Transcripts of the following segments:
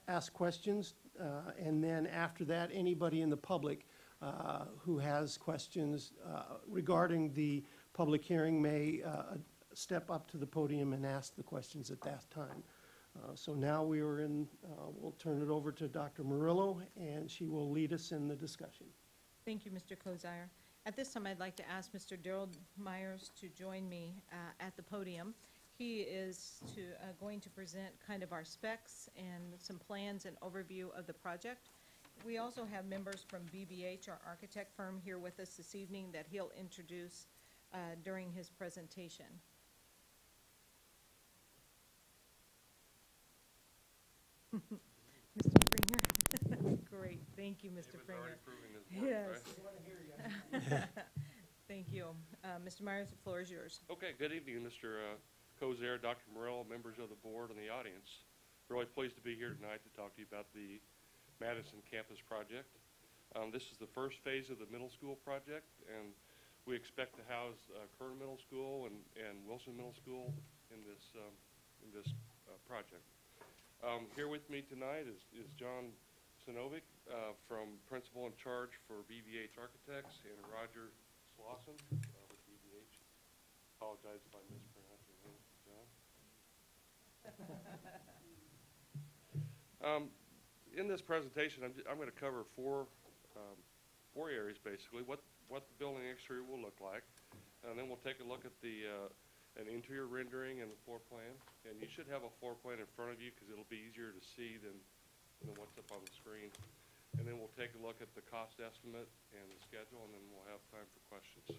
ask questions, and then after that, anybody in the public who has questions regarding the public hearing may step up to the podium and ask the questions at that time. So now we'll turn it over to Dr. Murillo, and she will lead us in the discussion. Thank you, Mr. Kozire. At this time, I'd like to ask Mr. Daryl Myers to join me at the podium. He is going to present kind of our specs and some plans and overview of the project. We also have members from BBH, our architect firm, here with us this evening that he'll introduce during his presentation. Mr. Springer. Great. Thank you, Mr. Springer. Yes. Thank you. Mr. Myers, the floor is yours. Okay, good evening, Mr. Kozire, Dr. Murillo, members of the board and the audience. Really pleased to be here tonight to talk to you about the Madison Campus project. This is the first phase of the middle school project, and we expect to house Kern Middle School and Wilson Middle School in this project. Here with me tonight is John Sinovic, from Principal in Charge for BBH Architects, and Roger Slauson with BBH. Apologize if I mispronounced your name, John. In this presentation, I'm going to cover four areas basically. What the building exterior will look like, and then we'll take a look at an interior rendering and the floor plan. And you should have a floor plan in front of you because it'll be easier to see than what's up on the screen. And then we'll take a look at the cost estimate and the schedule, and then we'll have time for questions.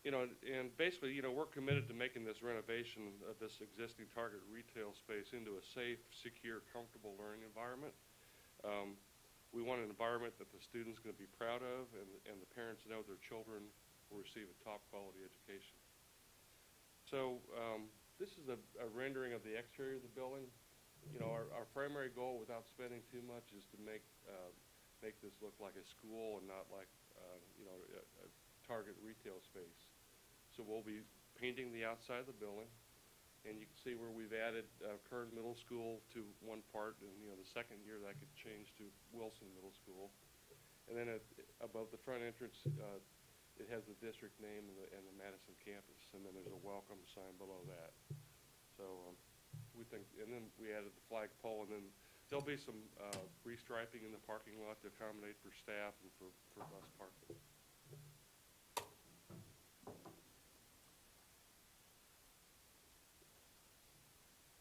And basically, we're committed to making this renovation of this existing Target retail space into a safe, secure, comfortable learning environment. We want an environment that the student's going to be proud of, and the parents know their children will receive a top quality education. So this is a rendering of the exterior of the building. Our primary goal, without spending too much, is to make this look like a school and not like a Target retail space. So we'll be painting the outside of the building, and you can see where we've added Kern Middle School to one part, and the second year that could change to Wilson Middle School. And then above the front entrance, it has the district name and the Madison campus, and then there's a welcome sign below that. So we think, and then we added the flagpole, and then there'll be some restriping in the parking lot to accommodate for staff and for bus parking.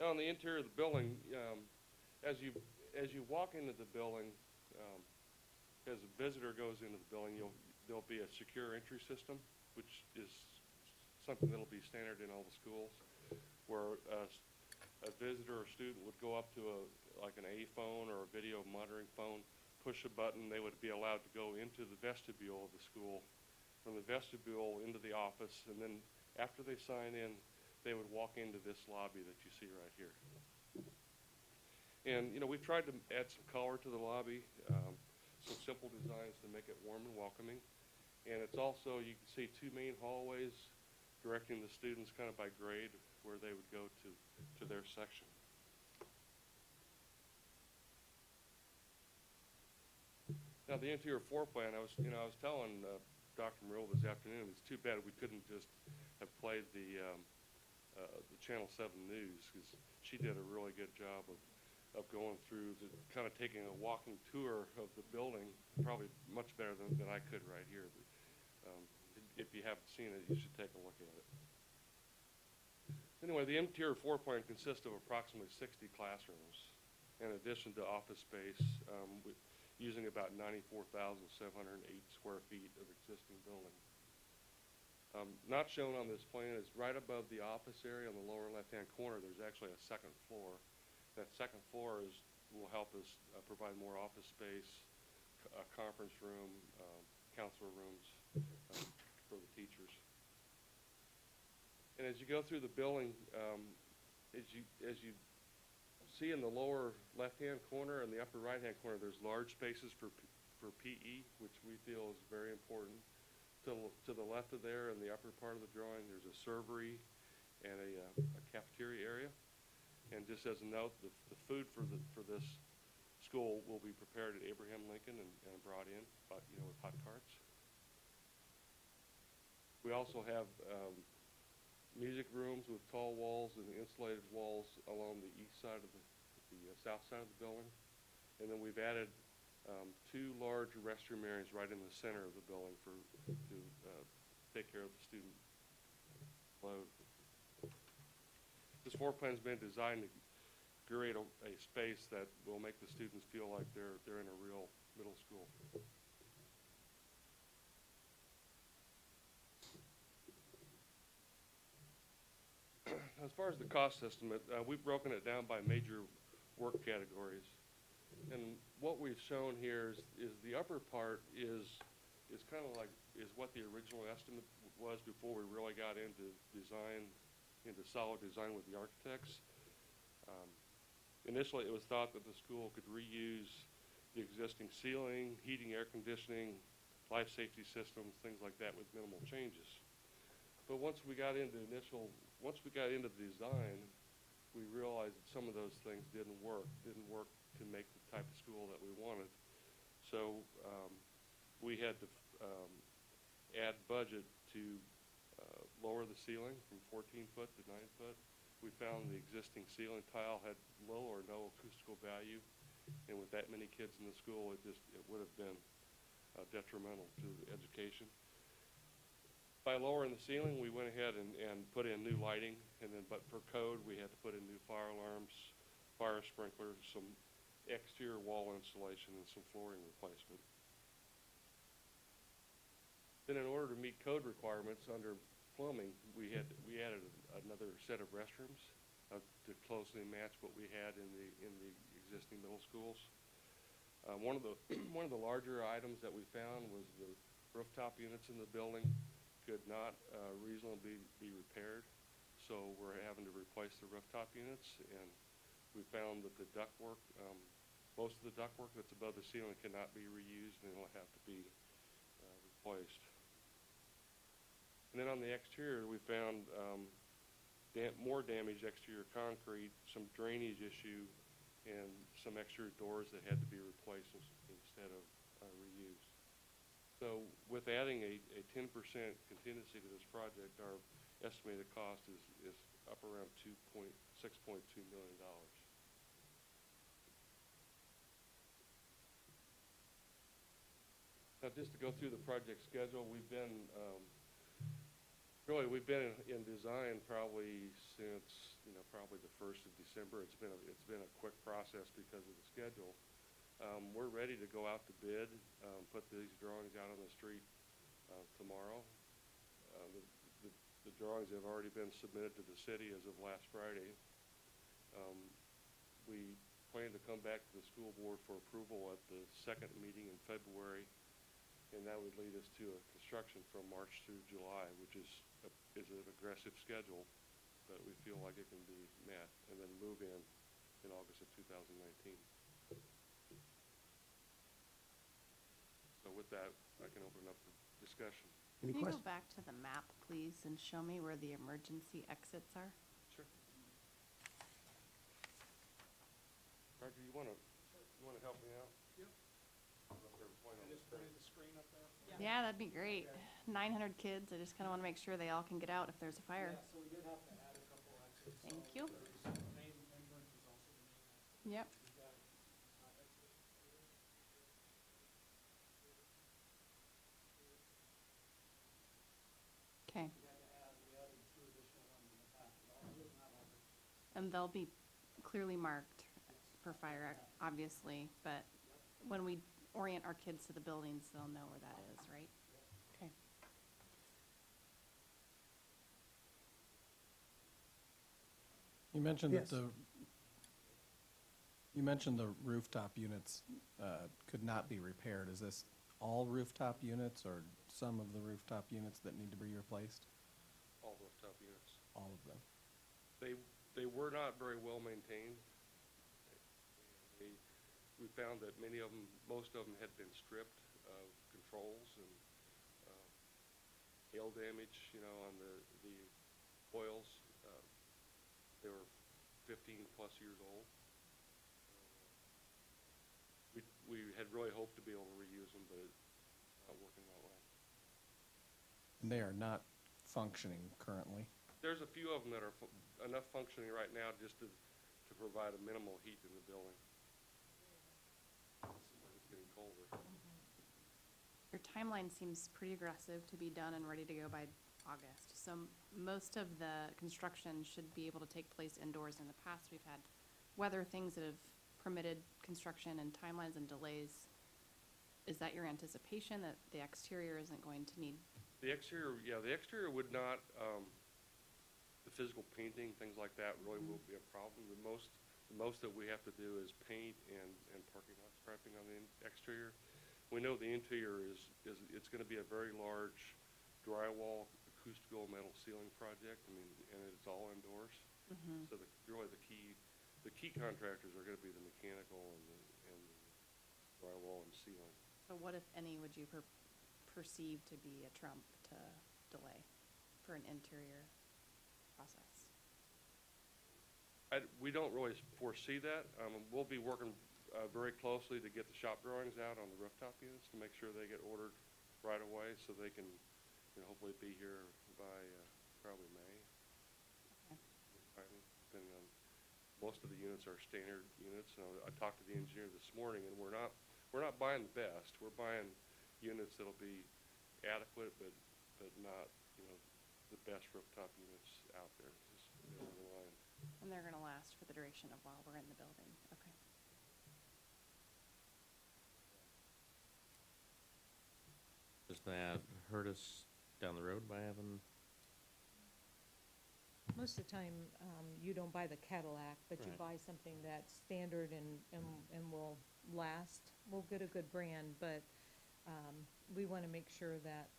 Now, on the interior of the building, as you walk into the building, as a visitor goes into the building, there'll be a secure entry system, which is something that'll be standard in all the schools, where a visitor or student would go up to like an A phone or a video monitoring phone, push a button, they would be allowed to go into the vestibule of the school, from the vestibule into the office, and then after they sign in, they would walk into this lobby that you see right here. And we've tried to add some color to the lobby, some simple designs to make it warm and welcoming. And it's also, you can see two main hallways directing the students kind of by grade where they would go to their section. Now the interior floor plan, I was telling Dr. Murillo this afternoon, it's too bad we couldn't just have played the Channel 7 News, because she did a really good job of going through, kind of taking a walking tour of the building, probably much better than I could right here. If you haven't seen it, you should take a look at it. Anyway, the interior floor plan consists of approximately 60 classrooms, in addition to office space, using about 94,708 square feet of existing building. Not shown on this plan is right above the office area on the lower left-hand corner. There's actually a second floor. That second floor will help us provide more office space, a conference room, counselor rooms for the teachers. And as you go through the building, as you see in the lower left-hand corner and the upper right-hand corner, there's large spaces for PE, which we feel is very important. To the left of there, in the upper part of the drawing, there's a servery and a cafeteria area. And just as a note, the food for this school will be prepared at Abraham Lincoln and brought in, with hot carts. We also have music rooms with tall walls and insulated walls along the east side of the south side of the building. And then we've added 2 large restroom areas right in the center of the building to take care of the student load. This floor plan's been designed to create a space that will make the students feel like they're in a real middle school. As far as the cost estimate, we've broken it down by major work categories. And what we've shown here is the upper part is kind of like what the original estimate was before we really got into solid design with the architects. Initially, it was thought that the school could reuse the existing ceiling, heating, air conditioning, life safety systems, things like that with minimal changes. But once we got into the design, we realized that some of those things didn't work to make the type of school that we wanted. So we had to add budget to lower the ceiling from 14 foot to 9 foot. We found the existing ceiling tile had low or no acoustical value, and with that many kids in the school, it would have been detrimental to the education. By lowering the ceiling, we went ahead and put in new lighting, but for code, we had to put in new fire alarms, fire sprinklers, some exterior wall insulation, and some flooring replacement. Then in order to meet code requirements under plumbing, we added another set of restrooms to closely match what we had in the existing middle schools. One of the larger items that we found was the rooftop units in the building could not reasonably be repaired, so we're having to replace the rooftop units. And we found that the ductwork, most of the ductwork that's above the ceiling cannot be reused, and it'll have to be replaced. And then on the exterior, we found more damaged exterior concrete, some drainage issue, and some exterior doors that had to be replaced instead of reused. So with adding a 10% contingency to this project, our estimated cost is up around $6.2 million. Now, just to go through the project schedule, we've been in design probably since probably the 1st of December. It's been a quick process because of the schedule. We're ready to go out to bid, put these drawings out on the street tomorrow. The drawings have already been submitted to the city as of last Friday. We plan to come back to the school board for approval at the second meeting in February, and that would lead us to a construction from March through July, which is an aggressive schedule, but we feel like it can be met, and then move in August of 2019. So with that, I can open up the discussion. Any Can you questions? go back to the map, please, and show me where the emergency exits are? Sure. Roger, you want to help me out? Yep. Yeah, that'd be great. 900 kids, I just kind of want to make sure they all can get out if there's a fire. Yeah, so we did have to add a couple exits. Thank you. The main entrance is also the main exit. Yep. We've got, exit here. Okay, We added 2 additional ones in the back, but all of them have exits. and they'll be clearly marked for fire, obviously, but when we orient our kids to the buildings, they'll know where that is, right? Okay. You mentioned Yes. that the rooftop units could not be repaired. Is this all rooftop units or some of the rooftop units that need to be replaced? All rooftop units. All of them. They were not very well maintained. We found that most of them had been stripped of controls, and hail damage, you know, on the coils. They were 15-plus years old. We had really hoped to be able to reuse them, but it's not working that way. And they are not functioning currently. There's a few of them that are enough functioning right now just to provide a minimal heat in the building. It's getting colder. Your timeline seems pretty aggressive to be done and ready to go by August. So most of the construction should be able to take place indoors. In the past, we've had weather things that have permitted construction and timelines and delays. Is that your anticipation, that the exterior isn't going to need? The exterior, yeah, the exterior would not, the physical painting, things like that really will be a problem. The most that we have to do is paint and parking lot striping on the exterior. We know the interior it's gonna be a very large drywall, acoustical metal ceiling project. I mean, and it's all indoors. So really the key contractors are gonna be the mechanical and the drywall and ceiling. So what, if any, would you perceive to be a trump to delay for an interior process? We don't really foresee that. We'll be working very closely to get the shop drawings out on the rooftop units to make sure they get ordered right away so they can, you know, hopefully be here by probably May. Okay. Depending on, most of the units are standard units. I talked to the engineer this morning, and we're not buying the best. We're buying units that'll be adequate, but not, you know, the best rooftop units out there. Just on the line. And they're gonna last for the duration of while we're in the building, okay. Does that hurt us down the road by having, Most of the time, you don't buy the Cadillac, but you Right. buy something that's standard and will last. We'll get a good brand, but we want to make sure that,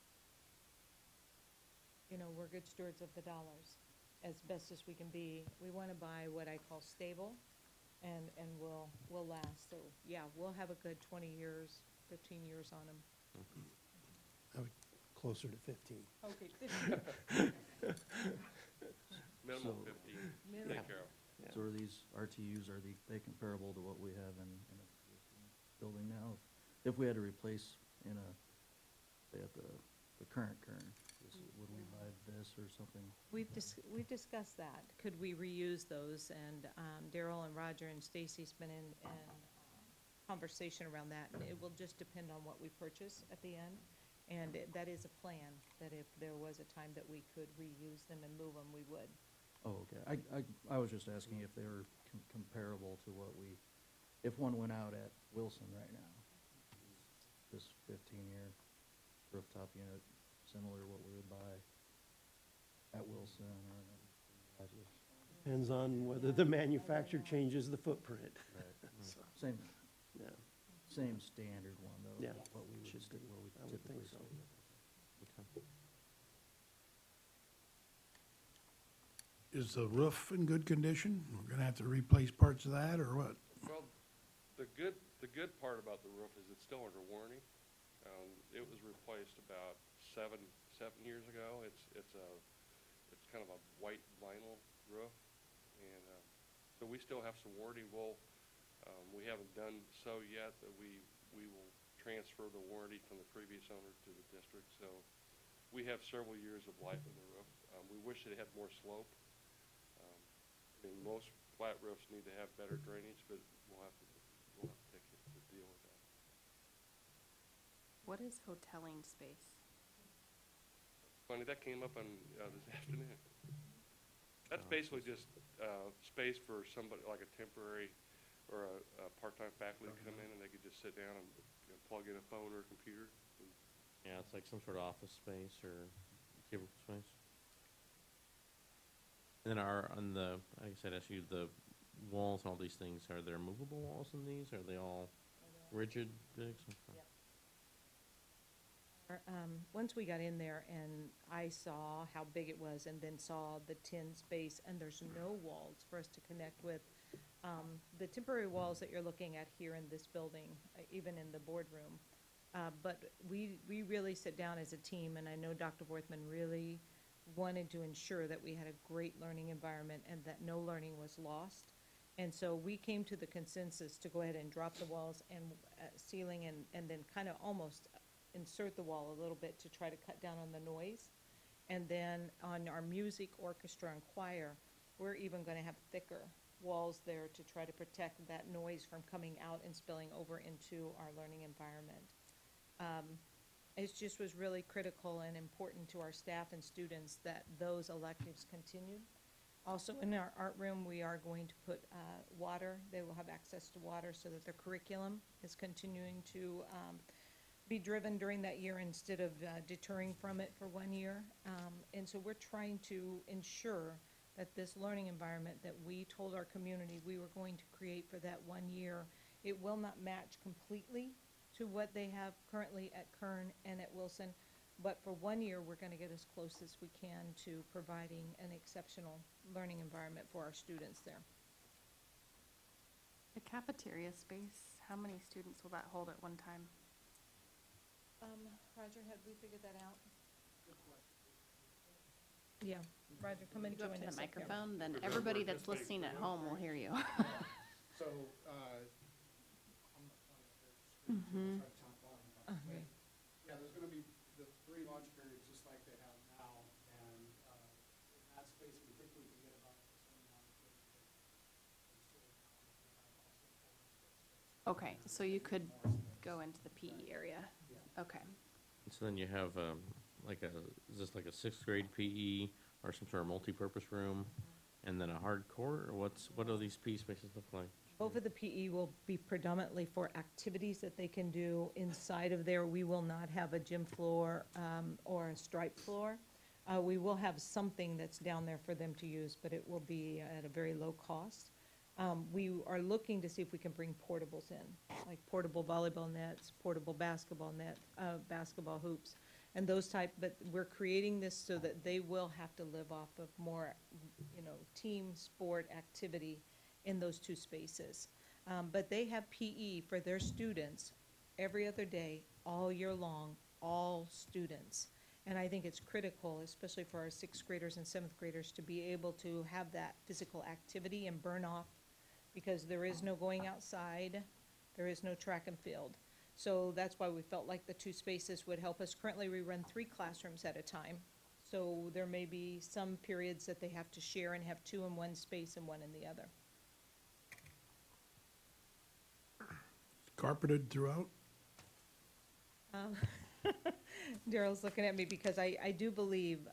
you know, we're good stewards of the dollars as best as we can be. We want to buy what I call stable and will last. So, yeah, we'll have a good 20 years, 15 years on them. I would, closer to 15. Okay. Minimum So- 15, Minimum. take care of. So are these RTUs, are they comparable to what we have in an existing building now? If we had to replace in say at the current, would we buy this or something? We've discussed that. Could we reuse those? And Daryl and Roger and Stacy's been in conversation around that. And it will just depend on what we purchase at the end. And that is a plan, that if there was a time that we could reuse them and move them, we would. Oh, okay. I was just asking if they were comparable to what if one went out at Wilson right now, this 15-year rooftop unit, similar to what we would buy at Wilson or another. Depends on whether the manufacturer changes the footprint. So, Same, yeah, same standard one though. Yeah, What we would should stick, be. where we I would think typically so. stick. Is the roof in good condition? We're gonna have to replace parts of that, or what? Well, the good part about the roof is it's still under warranty. It was replaced about seven years ago. It's kind of a white vinyl roof, and so we still have some warranty. We haven't done so yet, but we will transfer the warranty from the previous owner to the district. So we have several years of life in the roof. We wish it had more slope. I mean, most flat roofs need to have better drainage, but we'll have to take it to deal with that. What is hoteling space? Funny, that came up on this afternoon. That's basically just space for somebody, like a temporary or a part-time faculty to come in, and they could just sit down and, you know, plug in a phone or a computer. yeah, it's like some sort of office space or cubicle space? And then I guess I'd ask you, the walls and all these things, are there movable walls in these? Are they all rigid? Once we got in there and I saw how big it was and then saw the tin space, and there's no walls for us to connect with. The temporary walls that you're looking at here in this building, even in the boardroom, But we really sit down as a team, and I know Dr. Worthman really wanted to ensure that we had a great learning environment and that no learning was lost. And so we came to the consensus to go ahead and drop the walls and ceiling and then kind of almost insert the wall a little bit to try to cut down on the noise. And then on our music, orchestra, and choir, we're even going to have thicker walls there to try to protect that noise from coming out and spilling over into our learning environment. It just was really critical and important to our staff and students that those electives continued. Also, in our art room, we are going to put water. They will have access to water so that their curriculum is continuing to be driven during that year instead of deterring from it for 1 year. And so we're trying to ensure that this learning environment that we told our community we were going to create for that 1 year, it will not match completely to what they have currently at Kern and at Wilson, but for 1 year, we're going to get as close as we can to providing an exceptional learning environment for our students there. The cafeteria space, how many students will that hold at one time? Roger, have we figured that out? Yeah, Roger, come and You go join up to us the up here. microphone, then everybody that's listening at home will hear you. So, I'm not trying to, Mhm. try to talk loud enough. Okay. Yeah, there's gonna be the 3 lunch periods just like they have now, and, in that space, we think we can get about the same amount of kids that we still have now, if we have also full space. Okay, so you could go into the PE area. Okay. So then you have, is this like a sixth grade PE or some sort of multi-purpose room? And then a hardcore, or what do these PE spaces look like? Both of the PE will be predominantly for activities that they can do inside of there. We will not have a gym floor or a striped floor. We will have something that's down there for them to use, but it will be at a very low cost. We are looking to see if we can bring portables in, like portable volleyball nets, portable basketball net, basketball hoops, and those type, but we're creating this so that they will have to live off of more, team sport activity in those 2 spaces. But they have PE for their students every other day, all year long, all students. And I think it's critical, especially for our 6th graders and 7th graders, to be able to have that physical activity and burn off, because there is no going outside, there is no track and field. So that's why we felt like the 2 spaces would help us. Currently, we run 3 classrooms at a time. So there may be some periods that they have to share and have 2 in one space and 1 in the other. Carpeted throughout? Daryl's looking at me because I do believe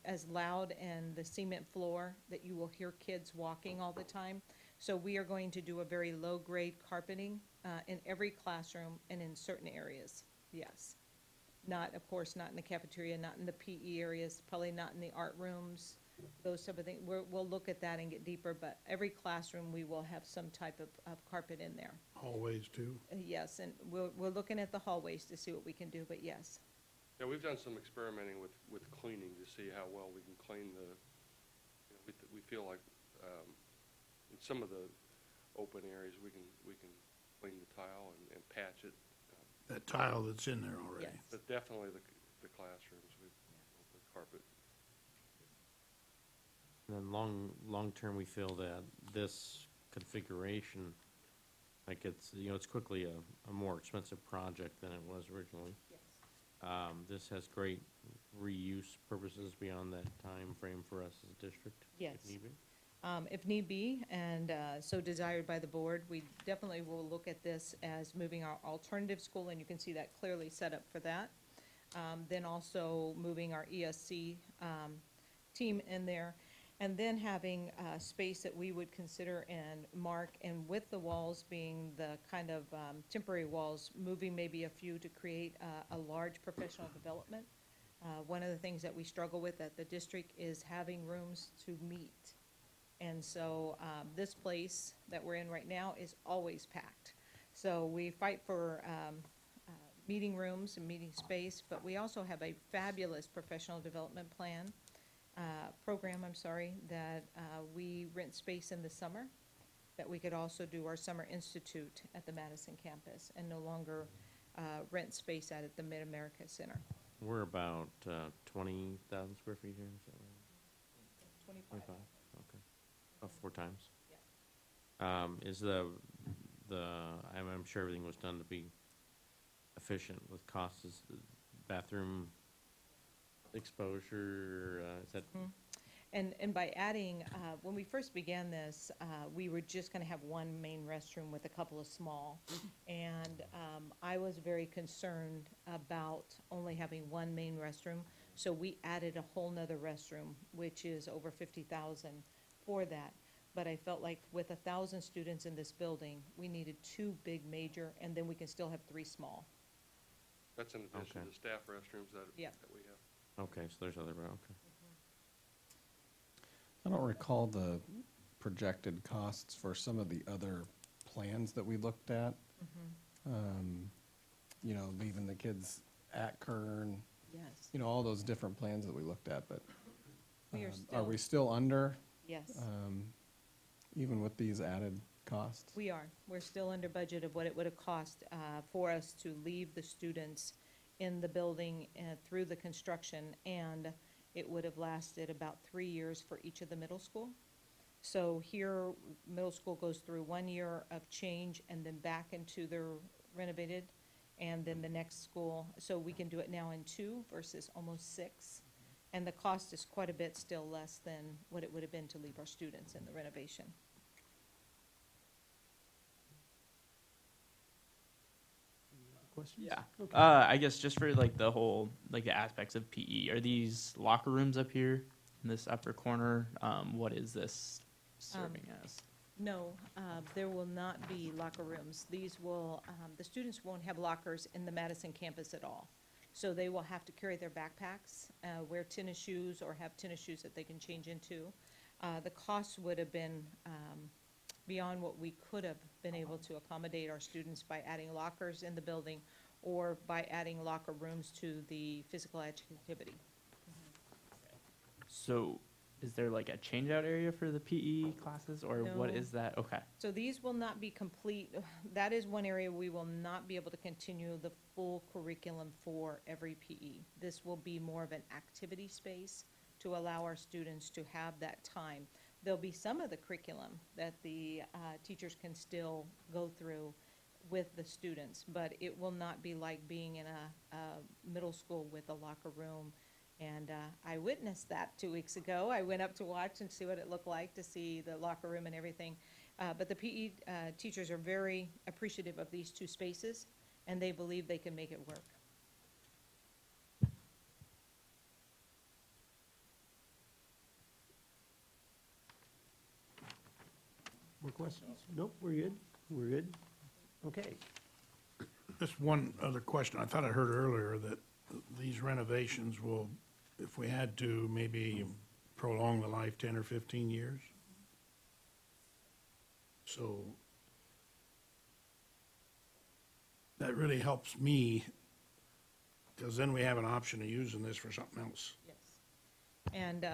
as loud and the cement floor that you will hear kids walking all the time. So we are going to do a very low-grade carpeting in every classroom and in certain areas, yes. Not, of course, not in the cafeteria, not in the PE areas, probably not in the art rooms, those type of things. We'll look at that and get deeper, but every classroom, we will have some type of carpet in there. Hallways too? Yes, and we're looking at the hallways to see what we can do, but yes. Yeah, we've done some experimenting with cleaning to see how well we can clean we feel like, in some of the open areas, we can clean the tile and patch it. That tile that's in there already? Yes. But definitely the classrooms, the carpet. And then long-term, we feel that this configuration, like it's quickly a more expensive project than it was originally. Yes. This has great reuse purposes beyond that time frame for us as a district. Yes. If need be. If need be, and so desired by the board, we definitely will look at this as moving our alternative school, and you can see that clearly set up for that. Then also moving our ESC team in there, and then having space that we would consider and mark, and with the walls being the kind of temporary walls, moving maybe a few to create a large professional development. One of the things that we struggle with at the district is having rooms to meet. And so this place that we're in right now is always packed. So we fight for meeting rooms and meeting space, but we also have a fabulous professional development program, that we rent space in the summer, that we could also do our summer institute at the Madison campus and no longer rent space at the Mid-America Center. We're about 20,000 square feet here, is that right? 25. 25, okay. About 4 times. Yeah. Is I'm sure everything was done to be efficient with costs, is the bathroom exposure, is that? And by adding, when we first began this, we were just gonna have one main restroom with a couple of small. And I was very concerned about only having one main restroom, so we added a whole nother restroom, which is over 50,000 for that. But I felt like with 1,000 students in this building, we needed 2 big major, and then we can still have 3 small. That's in addition Okay. to staff restrooms that Yeah. we have. Okay, so there's other, okay. I don't recall the projected costs for some of the other plans that we looked at. You know, leaving the kids at Kern, Yes, you know, all those different plans that we looked at, but we are are still, we still under, yes. even with these added costs? We are. We're still under budget of what it would have cost for us to leave the students in the building through the construction, and it would have lasted about 3 years for each of the middle school. So here, middle school goes through 1 year of change and then back into their renovated, and then the next school. So we can do it now in 2 versus almost 6. And the cost is quite a bit still less than what it would have been to leave our students in the renovation. Questions? Yeah. Okay. I guess just for like the whole, like the aspects of PE, are these locker rooms up here in this upper corner? What is this serving as? No, there will not be locker rooms. These will, the students won't have lockers in the Madison campus at all. So they will have to carry their backpacks, wear tennis shoes, or have tennis shoes that they can change into. The cost would have been beyond what we could have been able to accommodate our students by adding lockers in the building or by adding locker rooms to the physical activity. So is there like a change out area for the PE classes or what No. is that? Okay. So these will not be complete, that is one area we will not be able to continue the full curriculum for every PE. This will be more of an activity space to allow our students to have that time. There'll be some of the curriculum that the teachers can still go through with the students, but it will not be like being in a middle school with a locker room. And I witnessed that 2 weeks ago. I went up to watch and see what it looked like, to see the locker room and everything. But the PE teachers are very appreciative of these 2 spaces, and they believe they can make it work. More questions? Nope, we're good. We're good. Okay. Just one other question. I thought I heard earlier that these renovations will, if we had to, maybe prolong the life 10 or 15 years? So that really helps me, because then we have an option of using this for something else. Yes. And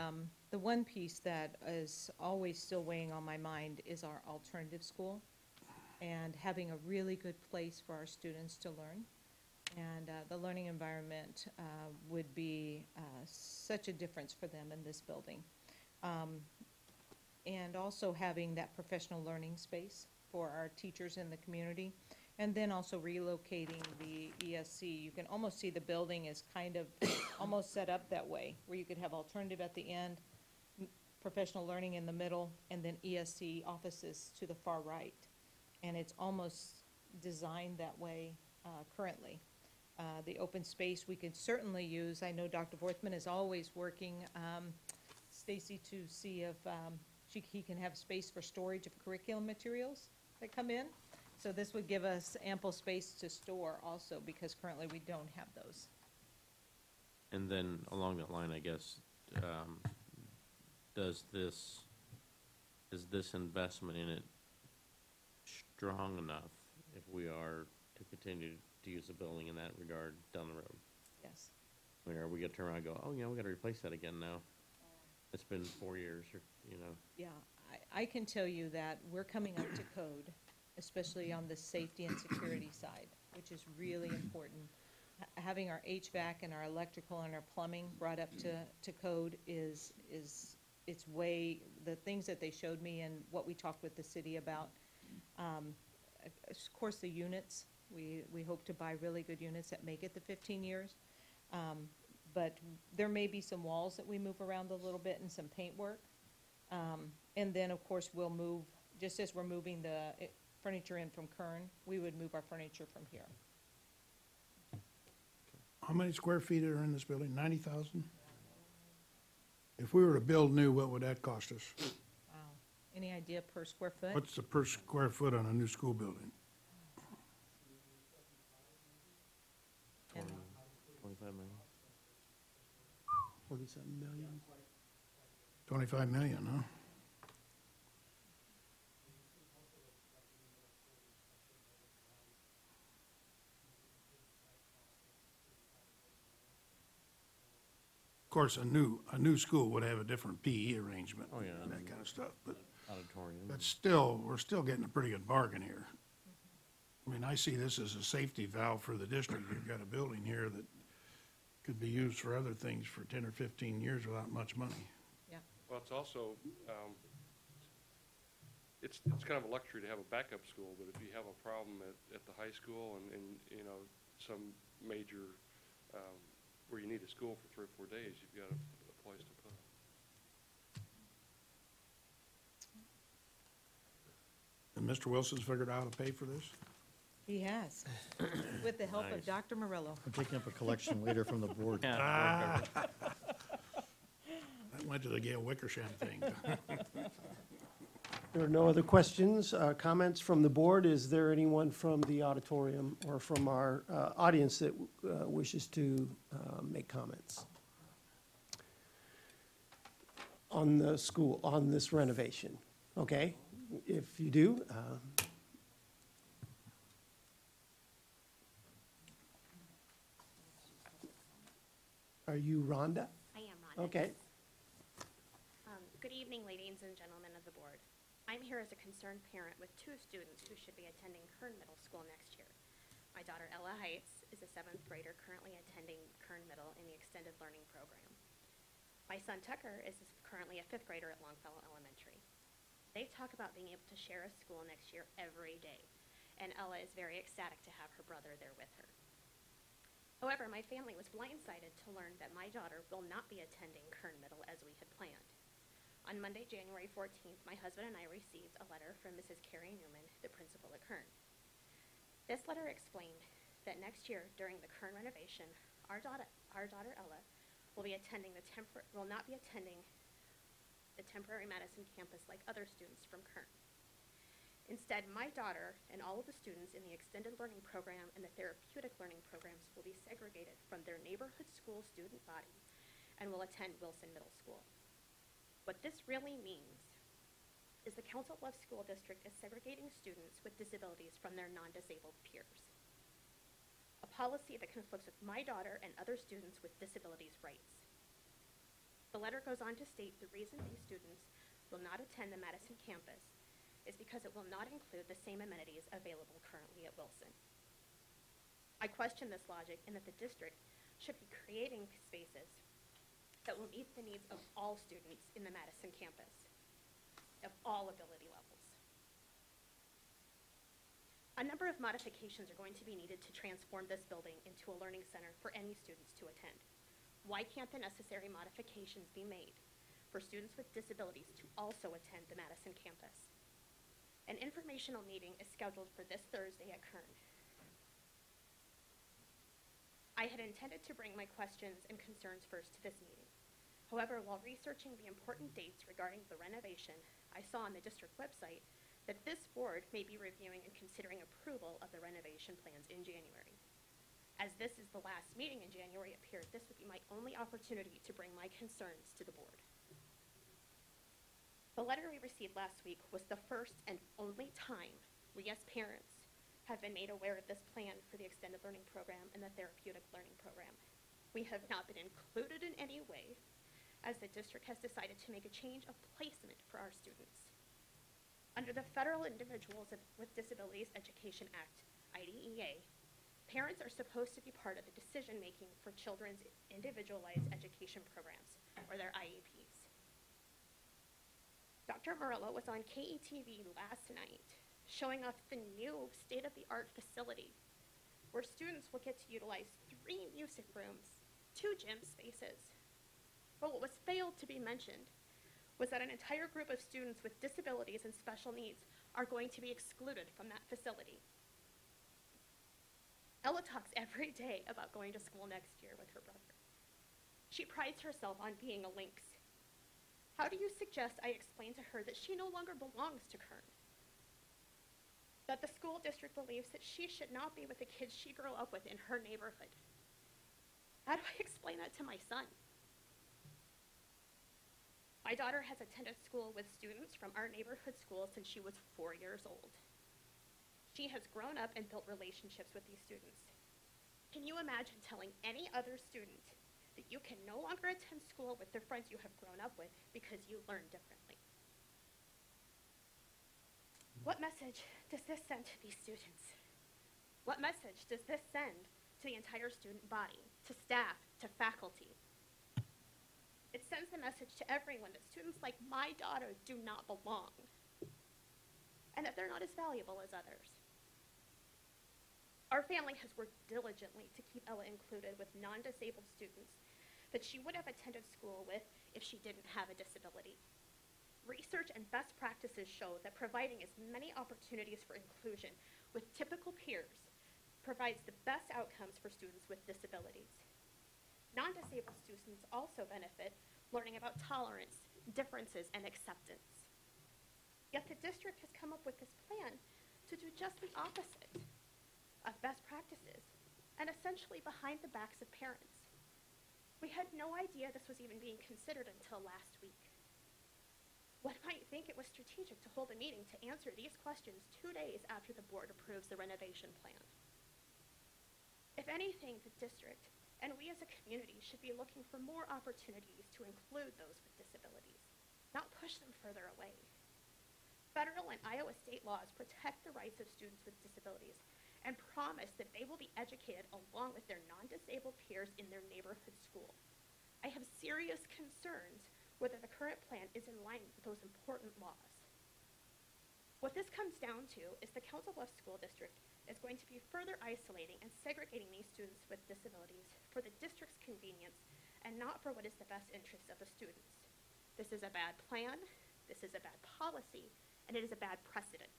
the one piece that is always still weighing on my mind is our alternative school and having a really good place for our students to learn. And the learning environment would be such a difference for them in this building. And also having that professional learning space for our teachers in the community. And then also relocating the ESC. You can almost see the building is kind of almost set up that way, where you could have alternative at the end, professional learning in the middle, and then ESC offices to the far right. And it's almost designed that way currently. The open space we could certainly use. I know Dr. Vorthman is always working, Stacy, to see if he can have space for storage of curriculum materials that come in. So this would give us ample space to store also, because currently we don't have those. And then along that line, I guess, is this investment in it strong enough if we are to continue to use the building in that regard down the road? Yes. I mean, are we gonna turn around and go, oh, you know, we gotta replace that again now? It's been 4 years, or, you know. Yeah, I can tell you that we're coming up to code, especially on the safety and security side. which is really important. Having our HVAC and our electrical and our plumbing brought up to code is, it's way, the things that they showed me and what we talked with the city about. Of course, the units, we hope to buy really good units that make it the 15 years. But there may be some walls that we move around a little bit and some paint work. And then, of course, we'll move, just as we're moving the furniture in from Kern, we would move our furniture from here. How many square feet are in this building? 90,000? If we were to build new, what would that cost us? Wow. Any idea per square foot? What's the per square foot on a new school building? 25 million. 27 million. 25 million, huh? Of course, a new school would have a different PE arrangement. Oh, yeah, And that and- kind of stuff, but Auditorium. we're still getting a pretty good bargain here. I mean, I see this as a safety valve for the district. You've got a building here that could be used for other things for 10 or 15 years without much money. Yeah. Well, it's also, it's kind of a luxury to have a backup school, but if you have a problem at the high school and, you know, some major, where you need a school for 3 or 4 days, you've got a place to put them. And Mr. Wilson's figured out how to pay for this? He has, with the help of Nice. Dr. Morello. I'm picking up a collection later from the board. Yeah. That went to the Gail Wickersham thing. There are no other questions, comments from the board. Is there anyone from the auditorium or from our audience that wishes to make comments on the school, on this renovation? Okay, if you do, are you Rhonda? I am Rhonda. Okay. Good evening, ladies and gentlemen of the board. I'm here as a concerned parent with 2 students who should be attending Kern Middle School next year. My daughter Ella Heights is a 7th grader currently attending Kern Middle in the Extended Learning Program. My son Tucker is currently a 5th grader at Longfellow Elementary. They talk about being able to share a school next year every day, and Ella is very ecstatic to have her brother there with her. However, my family was blindsided to learn that my daughter will not be attending Kern Middle as we had planned. On Monday, January 14th, my husband and I received a letter from Mrs. Carrie Newman, the principal at Kern. This letter explained that next year, during the Kern renovation, our daughter Ella will not be attending the temporary Madison campus like other students from Kern. Instead, my daughter and all of the students in the Extended Learning Program and the Therapeutic Learning Programs will be segregated from their neighborhood school student body and will attend Wilson Middle School. What this really means is the Council Bluffs School District is segregating students with disabilities from their non-disabled peers. A policy that conflicts with my daughter and other students with disabilities' rights. The letter goes on to state the reason these students will not attend the Madison campus is because it will not include the same amenities available currently at Wilson. I question this logic in that the district should be creating spaces that will meet the needs of all students in the Madison campus, of all ability levels. A number of modifications are going to be needed to transform this building into a learning center for any students to attend. Why can't the necessary modifications be made for students with disabilities to also attend the Madison campus? An informational meeting is scheduled for this Thursday at Kern. I had intended to bring my questions and concerns first to this meeting. However, while researching the important dates regarding the renovation, I saw on the district website that this board may be reviewing and considering approval of the renovation plans in January. As this is the last meeting in January, it appeared this would be my only opportunity to bring my concerns to the board. The letter we received last week was the first and only time we as parents have been made aware of this plan for the Extended Learning Program and the Therapeutic Learning Program. We have not been included in any way, as the district has decided to make a change of placement for our students. Under the Federal Individuals with Disabilities Education Act, IDEA, Parents are supposed to be part of the decision-making for children's individualized education programs, or their IEPs. Dr. Murillo was on KETV last night showing off the new state-of-the-art facility where students will get to utilize 3 music rooms, 2 gym spaces. But what was failed to be mentioned was that an entire group of students with disabilities and special needs are going to be excluded from that facility. Ella talks every day about going to school next year with her brother. She prides herself on being a Lynx. How do you suggest I explain to her that she no longer belongs to Kern? That the school district believes that she should not be with the kids she grew up with in her neighborhood? How do I explain that to my son? My daughter has attended school with students from our neighborhood school since she was 4 years old. She has grown up and built relationships with these students. Can you imagine telling any other student that you can no longer attend school with the friends you have grown up with because you learn differently? What message does this send to these students? What message does this send to the entire student body, to staff, to faculty? It sends the message to everyone that students like my daughter do not belong, and that they're not as valuable as others. Our family has worked diligently to keep Ella included with non-disabled students that she would have attended school with if she didn't have a disability. Research and best practices show that providing as many opportunities for inclusion with typical peers provides the best outcomes for students with disabilities. Non-disabled students also benefit learning about tolerance, differences, and acceptance. Yet the district has come up with this plan to do just the opposite of best practices, and essentially behind the backs of parents. We had no idea this was even being considered until last week. One might think it was strategic to hold a meeting to answer these questions 2 days after the board approves the renovation plan. If anything, the district and we as a community should be looking for more opportunities to include those with disabilities, not push them further away. Federal and Iowa state laws protect the rights of students with disabilities and promise that they will be educated along with their non-disabled peers in their neighborhood school. I have serious concerns whether the current plan is in line with those important laws. What this comes down to is the Council Bluffs School District is going to be further isolating and segregating these students with disabilities for the district's convenience and not for what is the best interest of the students. This is a bad plan, this is a bad policy, and it is a bad precedent.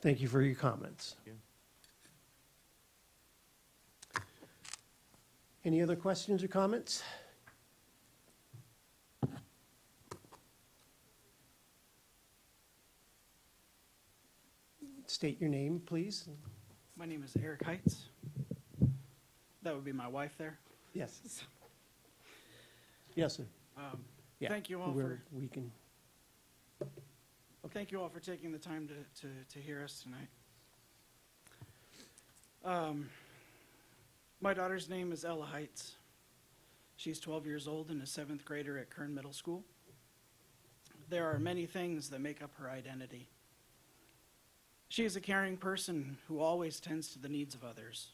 Thank you for your comments. Thank Any other questions or comments? State your name, please. My name is Eric Heitz. That would be my wife there. Yes. Yes, sir. Yeah, Thank you all we can. thank you all for taking the time to hear us tonight. My daughter's name is Ella Heitz. She's 12 years old and a 7th grader at Kern Middle School. There are many things that make up her identity. She is a caring person who always tends to the needs of others.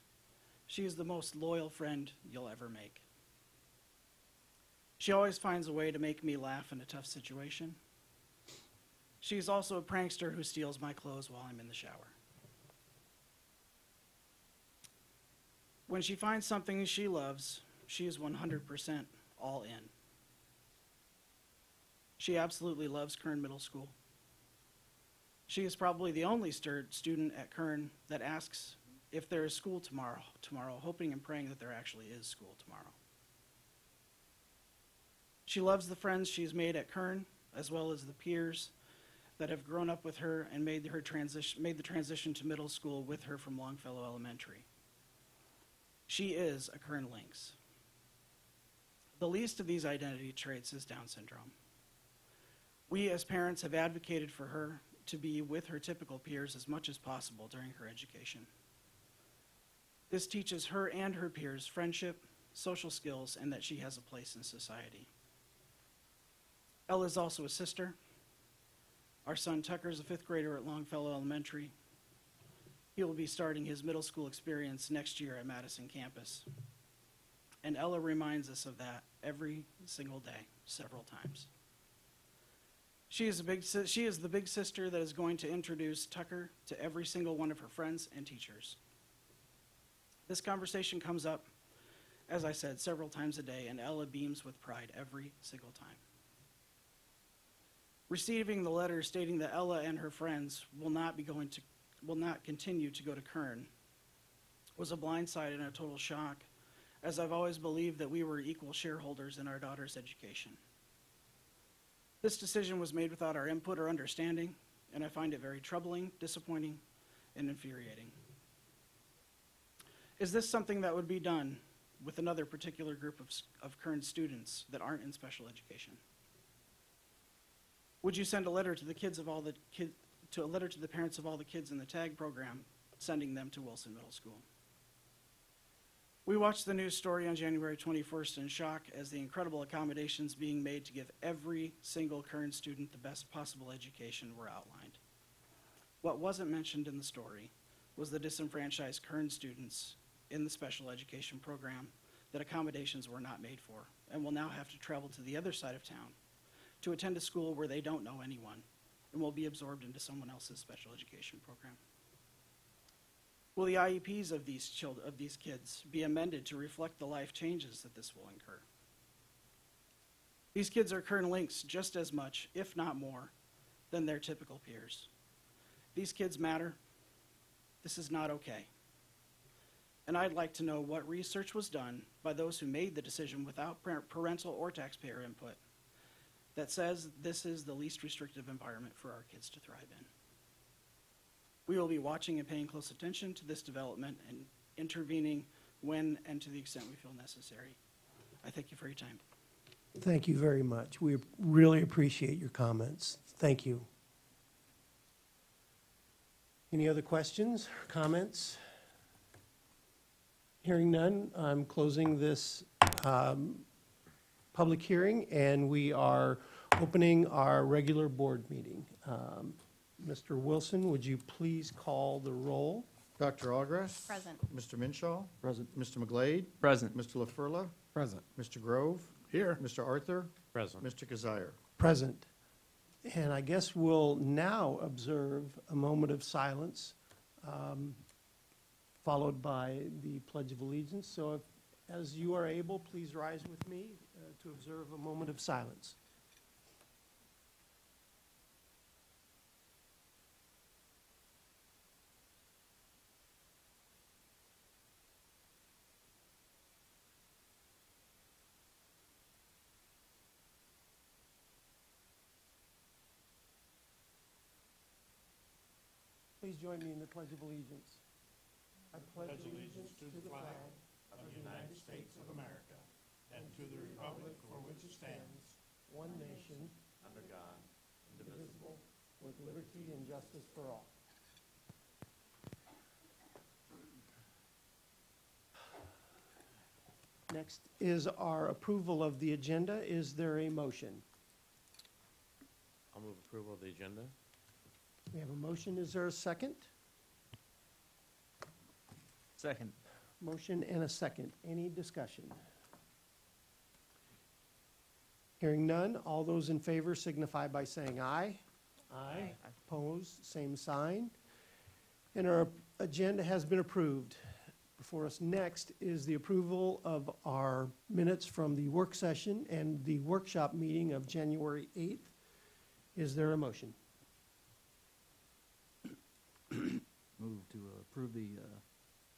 She is the most loyal friend you'll ever make. She always finds a way to make me laugh in a tough situation. She's also a prankster who steals my clothes while I'm in the shower. When she finds something she loves, she is 100% all in. She absolutely loves Kern Middle School. She is probably the only student at Kern that asks if there is school tomorrow, hoping and praying that there actually is school tomorrow. She loves the friends she's made at Kern, as well as the peers that have grown up with her and made the transition to middle school with her from Longfellow Elementary. She is a Kern Lynx. The least of these identity traits is Down syndrome. We as parents have advocated for her to be with her typical peers as much as possible during her education. This teaches her and her peers friendship, social skills, and that she has a place in society. Ella is also a sister. Our son Tucker is a 5th grader at Longfellow Elementary. He will be starting his middle school experience next year at Madison campus. And Ella reminds us of that every single day, several times. She is the big sister that is going to introduce Tucker to every single one of her friends and teachers. This conversation comes up, as I said, several times a day, and Ella beams with pride every single time. Receiving the letter stating that Ella and her friends will not continue to go to Kern was a blindside and a total shock, as I've always believed that we were equal shareholders in our daughter's education. This decision was made without our input or understanding, and I find it very troubling, disappointing, and infuriating. Is this something that would be done with another particular group of Kern students that aren't in special education? Would you send a letter to the parents of all the kids in the TAG program, sending them to Wilson Middle School? We watched the news story on January 21st in shock as the incredible accommodations being made to give every single Kern student the best possible education were outlined. What wasn't mentioned in the story was the disenfranchised Kern students in the special education program that accommodations were not made for and will now have to travel to the other side of town to attend a school where they don't know anyone and will be absorbed into someone else's special education program. Will the IEPs of these kids be amended to reflect the life changes that this will incur? These kids are Kern Links just as much, if not more, than their typical peers. These kids matter. This is not okay. And I'd like to know what research was done by those who made the decision without parental or taxpayer input that says this is the least restrictive environment for our kids to thrive in. We will be watching and paying close attention to this development and intervening when and to the extent we feel necessary. I thank you for your time. Thank you very much. We really appreciate your comments. Thank you. Any other questions or comments? Hearing none, I'm closing this public hearing, and we are opening our regular board meeting. Mr. Wilson, would you please call the roll? Dr. Allgrass? Present. Mr. Minshaw? Present. Mr. McGlade? Present. Mr. LaFurla? Present. Mr. Grove? Here. Mr. Arthur? Present. Mr. Kazire? Present. And I guess we'll now observe a moment of silence, followed by the Pledge of Allegiance. So if, as you are able, please rise with me to observe a moment of silence. Please join me in the Pledge of Allegiance. I pledge allegiance to the flag of the United States of America and to the republic for which it stands, one nation, under God, indivisible, with liberty and justice for all. Next is our approval of the agenda. Is there a motion? I'll move approval of the agenda. We have a motion. Is there a second? Second. Motion and a second. Any discussion? Hearing none, all those in favor signify by saying aye. Aye. Opposed, same sign. And our agenda has been approved. Before us next is the approval of our minutes from the work session and the workshop meeting of January 8th. Is there a motion? Move to approve the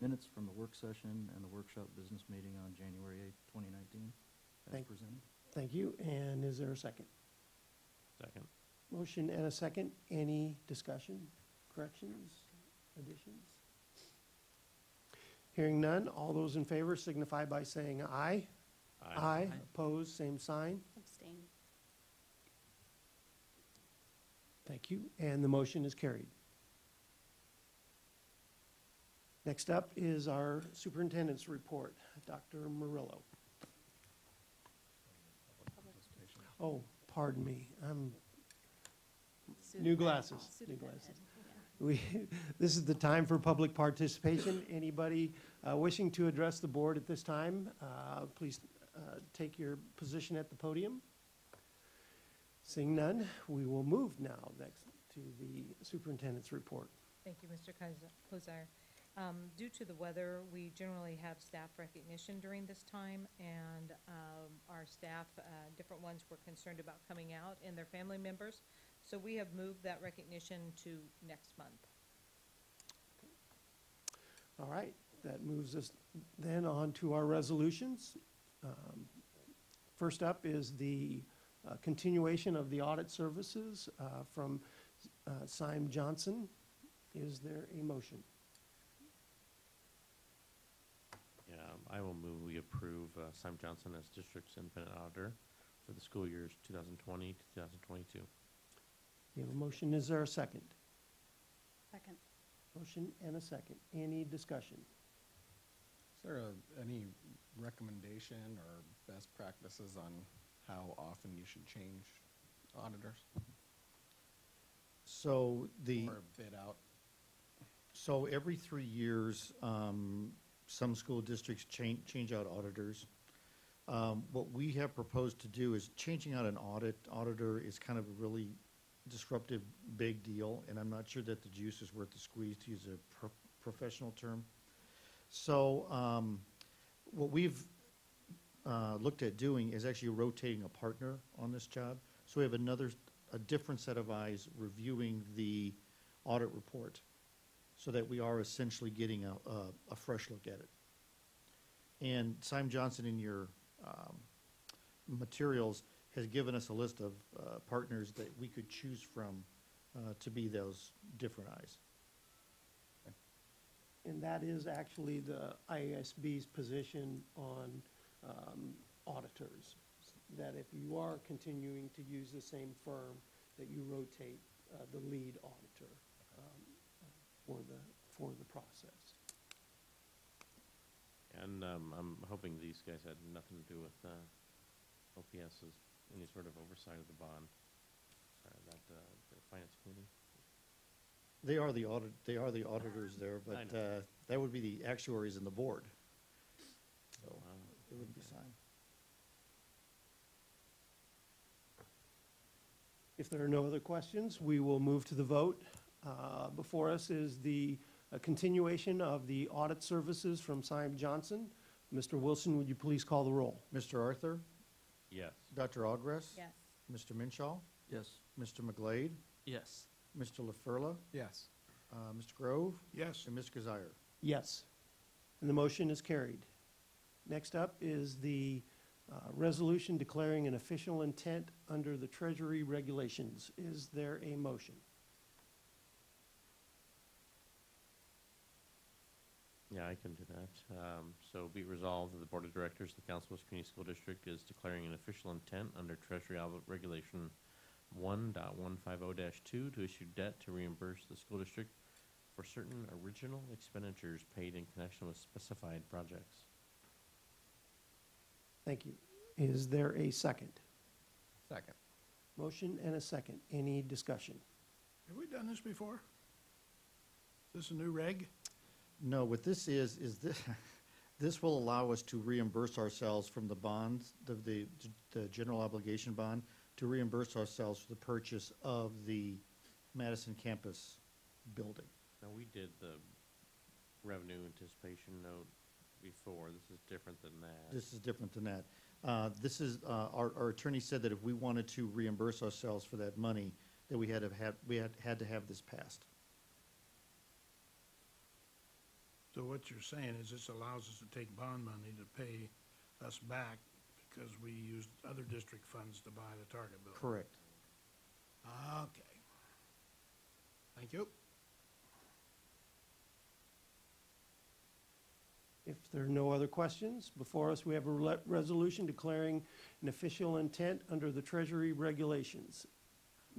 minutes from the work session and the workshop business meeting on January 8th, 2019, as presented. Thank you. And is there a second? Second. Motion and a second. Any discussion, corrections, additions? Hearing none, all those in favor signify by saying aye. Aye. Opposed, same sign. Abstain. Thank you. And the motion is carried. Next up is our superintendent's report. Dr. Murillo. Oh, pardon me. I'm new glasses. New glasses. This is the time for public participation. Anybody wishing to address the board at this time, please take your position at the podium. Seeing none, we will move now next to the superintendent's report. Thank you, Mr. Kozire. Due to the weather, we generally have staff recognition during this time, and our staff, different ones were concerned about coming out and their family members. So we have moved that recognition to next month. All right, that moves us then on to our resolutions. First up is the continuation of the audit services from Syme Johnson. Is there a motion? Yeah, I will move we approve Syme Johnson as district's independent auditor for the school years 2020 to 2022. We have a motion. Is there a second? Second. Motion and a second. Any discussion? Is there any recommendation or best practices on how often you should change auditors So or bid out? so every 3 years, some school districts change out auditors. What we have proposed to do is changing out an auditor is kind of a really disruptive, big deal, and I'm not sure that the juice is worth the squeeze, to use a professional term. So what we've looked at doing is actually rotating a partner on this job. So we have a different set of eyes reviewing the audit report, so that we are essentially getting a fresh look at it. And Syme Johnson, in your materials, has given us a list of partners that we could choose from to be those different eyes. And that is actually the IASB's position on auditors, that if you are continuing to use the same firm, that you rotate the lead auditor for the process. And I'm hoping these guys had nothing to do with OPS's, any sort of oversight of the bond, the finance committee. They are the auditors there, I but know. that would be the actuaries and the board. So Wow. it wouldn't be Okay. Syme. If there are no other questions, we will move to the vote. Before us is the continuation of the audit services from Syme Johnson. Mr. Wilson, would you please call the roll? Mr. Arthur, Yes. Dr. Ogres. Yes. Mr. Minshaw, Yes. Mr. McGlade, Yes. Mr. LaFurla, Yes. Mr. Grove, Yes. and Mr. Kazire. Yes. And the motion is carried. Next up is the resolution declaring an official intent under the Treasury regulations. Is there a motion? Yeah, I can do that. So be it resolved that the Board of Directors of the Council Bluffs Community School District is declaring an official intent under Treasury Regulation 1.150-2 to issue debt to reimburse the school district for certain original expenditures paid in connection with specified projects. Thank you. Is there a second? Second. Motion and a second. Any discussion? Have we done this before? Is this a new reg? No, what this is this, this will allow us to reimburse ourselves from the bonds, the general obligation bond, to reimburse ourselves for the purchase of the Madison campus building. Now, we did the revenue anticipation note before. This is different than that. This is different than that. This is, our attorney said that if we wanted to reimburse ourselves for that money, that we had to have this passed. So what you're saying is this allows us to take bond money to pay us back because we used other district funds to buy the Target building? Correct. Okay. Thank you. If there are no other questions, before us, we have a resolution declaring an official intent under the Treasury regulations.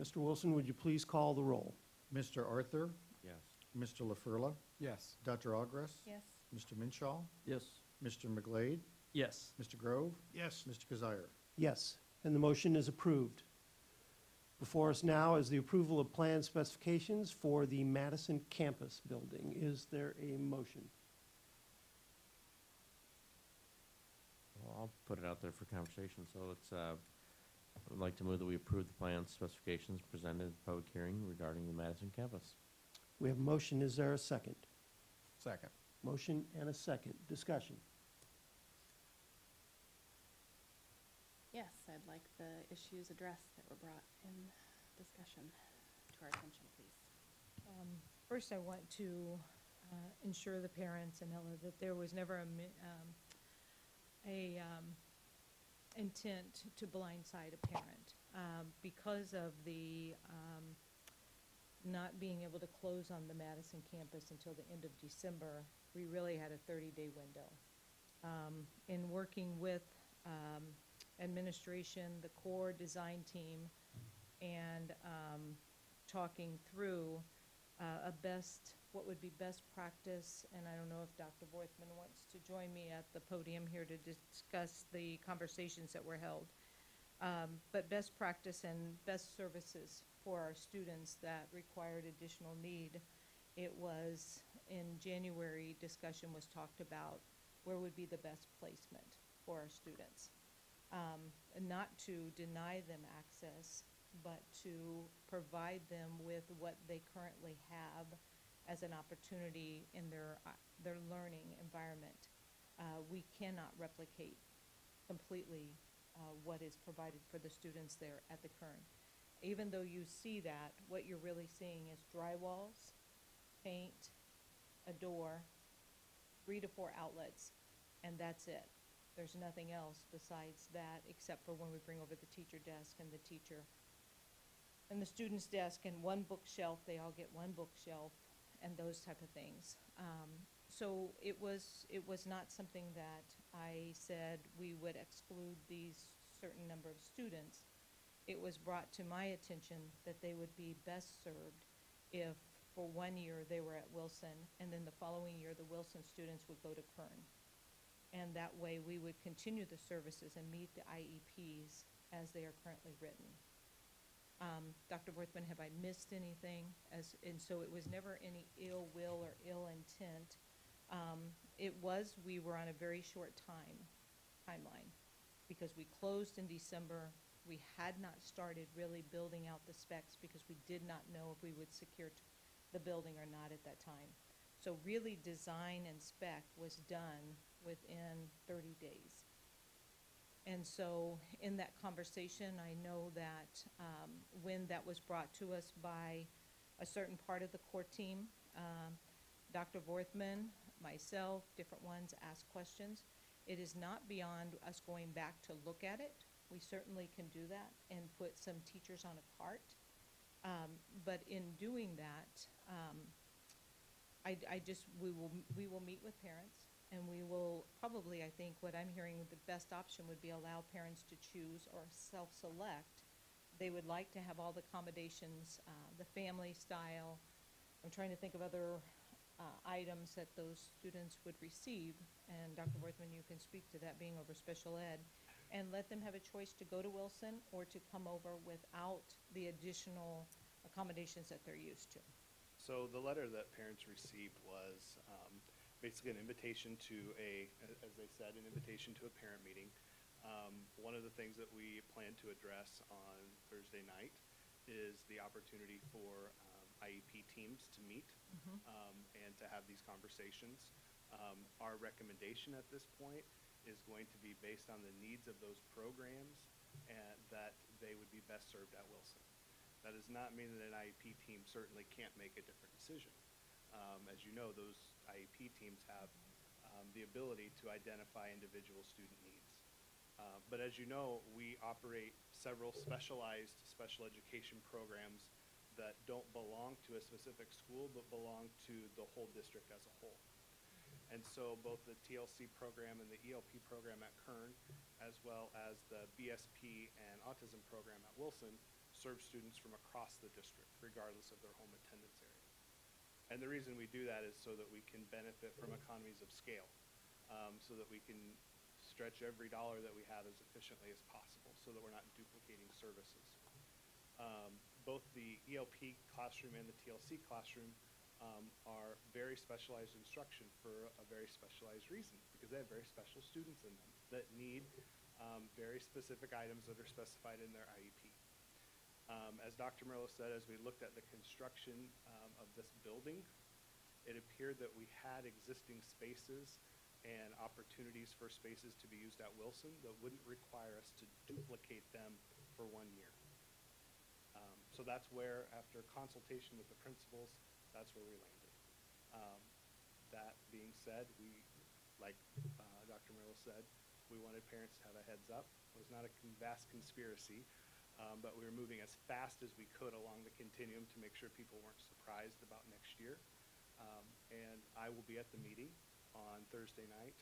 Mr. Wilson, would you please call the roll? Mr. Arthur, Yes. Mr. LaFurla, Yes. Dr. Ogres. Yes. Mr. Minshaw, Yes. Mr. McGlade, Yes. Mr. Grove, Yes. Mr. Kazire. Yes, and the motion is approved. Before us now is the approval of plan specifications for the Madison campus building. Is there a motion? Well, I'll put it out there for conversation, so it's, I would like to move that we approve the plan specifications presented at the public hearing regarding the Madison campus. We have a motion. Is there a second? Second. Motion and a second. Discussion. Yes, I'd like the issues addressed that were brought in discussion to our attention, please. First, I want to ensure the parents and Ella that there was never a intent to blindside a parent. Because of the not being able to close on the Madison campus until the end of December, we really had a 30-day window. In working with administration, the core design team, and talking through what would be best practice, and I don't know if Dr. Voithman wants to join me at the podium here to discuss the conversations that were held. But best practice and best services for our students that required additional need. It was, in January, discussion was talked about where would be the best placement for our students. And not to deny them access, but to provide them with what they currently have as an opportunity in their learning environment. We cannot replicate completely what is provided for the students there at the Kern. Even though you see that, what you're really seeing is drywalls, paint, a door, 3 to 4 outlets, and that's it. There's nothing else besides that, except for when we bring over the teacher desk and the teacher and the student's desk and one bookshelf. They all get one bookshelf and those type of things. So it was not something that I said we would exclude these certain number of students. It was brought to my attention that they would be best served if for 1 year they were at Wilson, and then the following year the Wilson students would go to Kern. And that way we would continue the services and meet the IEPs as they are currently written. Dr. Worthman, have I missed anything? And so it was never any ill will or ill intent. We were on a very short timeline, because we closed in December. We had not started really building out the specs because we did not know if we would secure the building or not at that time. So really design and spec was done within 30 days. And so in that conversation, I know that when that was brought to us by a certain part of the core team, Dr. Vorthman, myself, different ones asked questions. It is not beyond us going back to look at it. We certainly can do that and put some teachers on a cart. But in doing that, we will meet with parents, and we will probably, I think what I'm hearing, the best option would be allow parents to choose or self-select. They would like to have all the accommodations, the family style. I'm trying to think of other items that those students would receive, and Dr. Worthman, you can speak to that being over special ed, and let them have a choice to go to Wilson or to come over without the additional accommodations that they're used to. So the letter that parents received was basically an invitation to as they said, an invitation to a parent meeting. One of the things that we plan to address on Thursday night is the opportunity for IEP teams to meet and to have these conversations. Our recommendation at this point is going to be based on the needs of those programs and that they would be best served at Wilson. That does not mean that an IEP team certainly can't make a different decision. As you know, those IEP teams have the ability to identify individual student needs. But as you know, we operate several specialized special education programs that don't belong to a specific school, but belong to the whole district as a whole. And so both the TLC program and the ELP program at Kern, as well as the BSP and autism program at Wilson, serve students from across the district, regardless of their home attendance area. And the reason we do that is so that we can benefit from economies of scale, so that we can stretch every dollar that we have as efficiently as possible, so that we're not duplicating services. Both the ELP classroom and the TLC classroom are very specialized instruction for a very specialized reason, because they have very special students in them that need very specific items that are specified in their IEP. As Dr. Murillo said, as we looked at the construction of this building, it appeared that we had existing spaces and opportunities for spaces to be used at Wilson that wouldn't require us to duplicate them for 1 year. So that's where, after consultation with the principals, that's where we landed. That being said, like Dr. Murillo said, we wanted parents to have a heads up. It was not a vast conspiracy, but we were moving as fast as we could along the continuum to make sure people weren't surprised about next year. And I will be at the meeting on Thursday night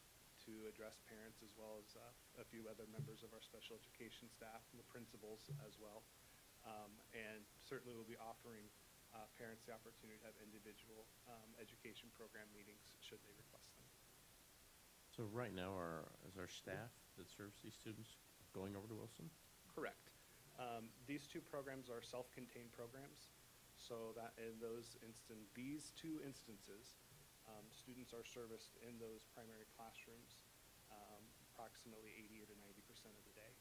to address parents, as well as a few other members of our special education staff and the principals as well. And certainly we'll be offering parents the opportunity to have individual education program meetings should they request them. So right now, is our staff that serves these students going over to Wilson? Correct. These two programs are self-contained programs, so that in these two instances, students are serviced in those primary classrooms approximately 80 to 90% of the day,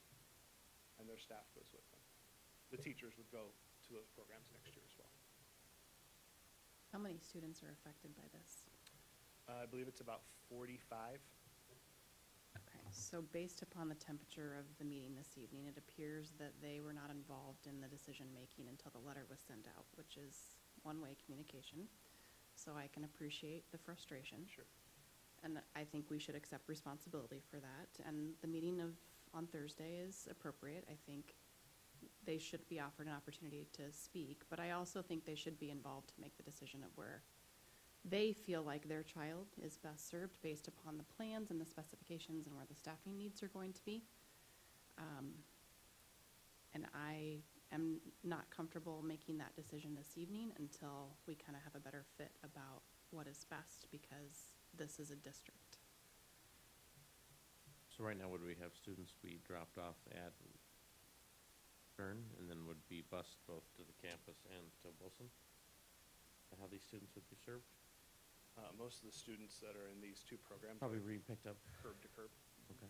and their staff goes with them. The teachers would go to those programs next year as well. How many students are affected by this? I believe it's about 45. Okay, so based upon the temperature of the meeting this evening, it appears that they were not involved in the decision-making until the letter was sent out, which is one-way communication. So I can appreciate the frustration. Sure. And I think we should accept responsibility for that. And the meeting on Thursday is appropriate. I think they should be offered an opportunity to speak, but I also think they should be involved to make the decision of where they feel like their child is best served based upon the plans and the specifications and where the staffing needs are going to be. And I am not comfortable making that decision this evening until we kind of have a better fit about what is best, because this is a district. So right now, would we have students be dropped off at Kern and then would be bused both to the campus and to Wilson? Is that how these students would be served? Most of the students that are in these two programs Probably are picked up. curb to curb. Okay.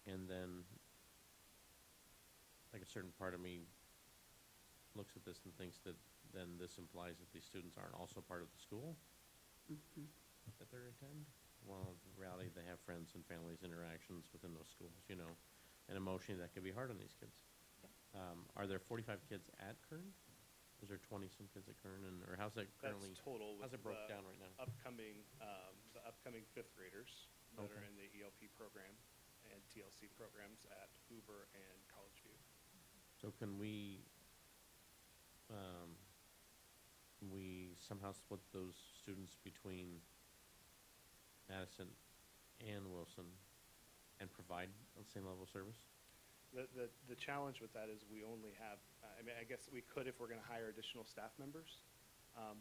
And then, like, a certain part of me looks at this and thinks that then this implies that these students aren't also part of the school that they attend. Well, in reality, they have friends and families interactions within those schools, and emotionally that could be hard on these kids. Are there 45 kids at Kern? Is there 20-some kids at Kern, or how's that currently? That's total with How's it broke down right now? the upcoming fifth graders that are in the ELP program and TLC programs at Hoover and College View. So can we somehow split those students between Madison and Wilson and provide the same level of service? The challenge with that is we only have, I guess we could if we're going to hire additional staff members,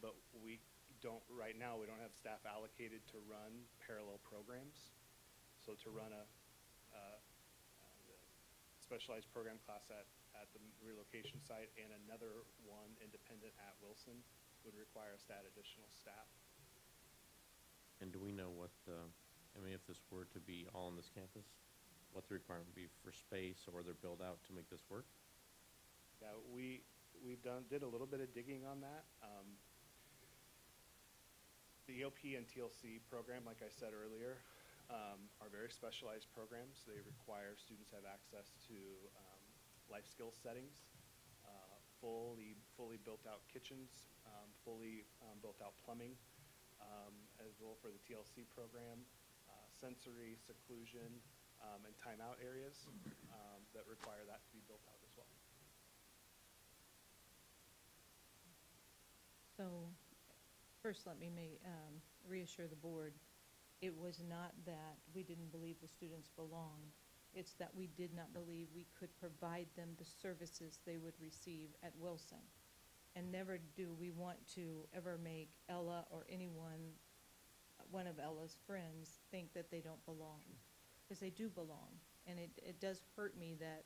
but we don't, right now, we don't have staff allocated to run parallel programs. So to run a specialized program class at the relocation site and another one independent at Wilson would require us to add additional staff. And do we know what if this were to be all on this campus, what the requirement would be for space or their build out to make this work? Yeah, we've did a little bit of digging on that. The ELP and TLC program, like I said earlier, are very specialized programs. They require students have access to life skills settings, fully built out kitchens, fully built out plumbing, as well for the TLC program, sensory seclusion, and timeout areas that require that to be built out as well. So, first let me reassure the board, it was not that we didn't believe the students belonged. It's that we did not believe we could provide them the services they would receive at Wilson. And never do we want to ever make Ella or anyone, one of Ella's friends, think that they don't belong. Because they do belong. And it does hurt me that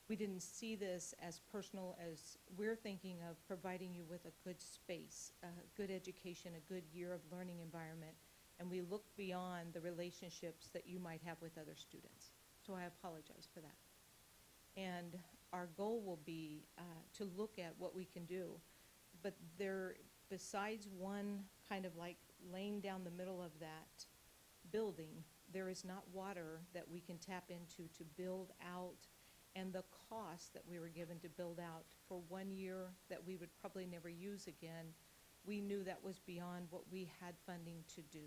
we didn't see this as personal as we're thinking of providing you with a good space, a good education, a good year of learning environment, and we look beyond the relationships that you might have with other students. So I apologize for that. And our goal will be to look at what we can do. But there, besides one kind of like laying down the middle of that building, there is not water that we can tap into to build out, and the cost that we were given to build out for 1 year that we would probably never use again, we knew that was beyond what we had funding to do.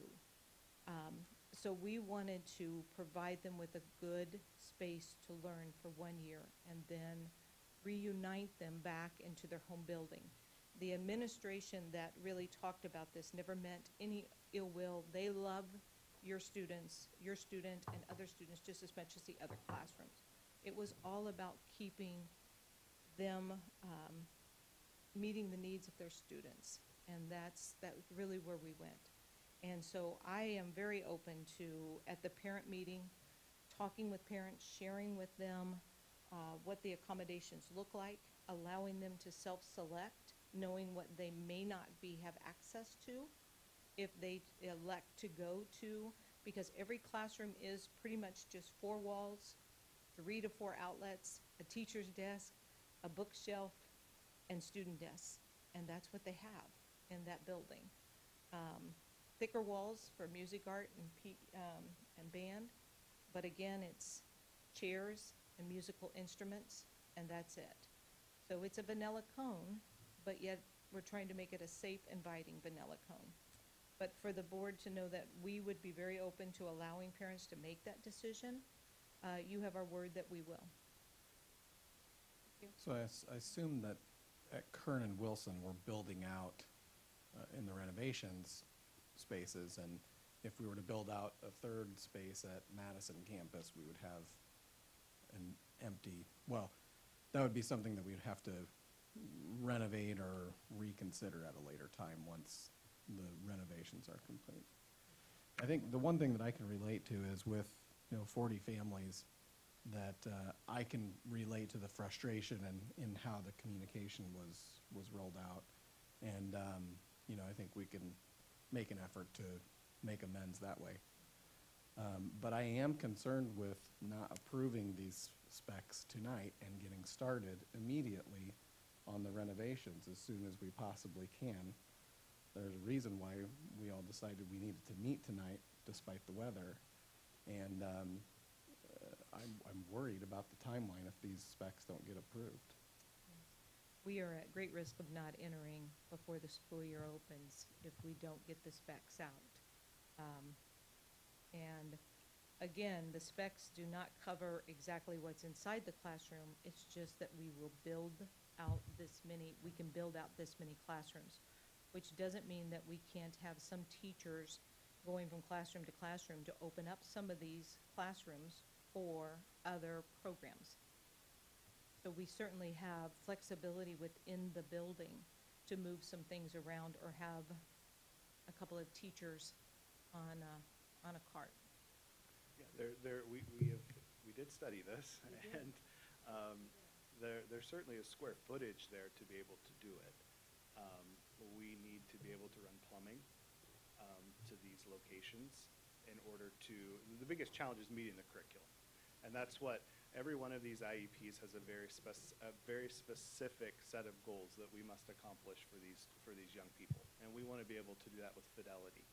So we wanted to provide them with a good space to learn for 1 year and then reunite them back into their home building. The administration that really talked about this never meant any ill will. They love your students, your student and other students just as much as the other classrooms. It was all about keeping them, meeting the needs of their students. And that's really where we went. And so I am very open to, at the parent meeting, talking with parents, sharing with them what the accommodations look like, allowing them to self-select, knowing what they may not have access to if they elect to go to, because every classroom is pretty much just 4 walls, 3 to 4 outlets, a teacher's desk, a bookshelf, and student desks. And that's what they have in that building. Thicker walls for music, art, and band. But again, it's chairs and musical instruments, and that's it. So it's a vanilla cone, but yet we're trying to make it a safe, inviting vanilla cone. But for the board to know that we would be very open to allowing parents to make that decision, you have our word that we will. So I assume that at Kern and Wilson, we're building out in the renovations spaces, and if we were to build out a 3rd space at Madison campus, we would have an empty, well, that would be something that we would have to renovate or reconsider at a later time once the renovations are complete. I think the one thing that I can relate to is with 40 families, that I can relate to the frustration and in how the communication was rolled out. And I think we can make an effort to make amends that way. But I am concerned with not approving these specs tonight and getting started immediately on the renovations as soon as we possibly can. There's a reason why we all decided we needed to meet tonight despite the weather. And I'm worried about the timeline if these specs don't get approved. We are at great risk of not entering before the school year opens if we don't get the specs out. And again, the specs do not cover exactly what's inside the classroom. It's just that we will build out we can build out this many classrooms, which doesn't mean that we can't have some teachers going from classroom to classroom to open up some of these classrooms for other programs. So we certainly have flexibility within the building to move some things around or have a couple of teachers on a cart. Yeah, we did study this, and there certainly is square footage there to be able to do it. We need to be able to run plumbing to these locations in order to, the biggest challenge is meeting the curriculum. And that's what, every one of these IEPs has a very specific set of goals that we must accomplish for these young people. And we want to be able to do that with fidelity.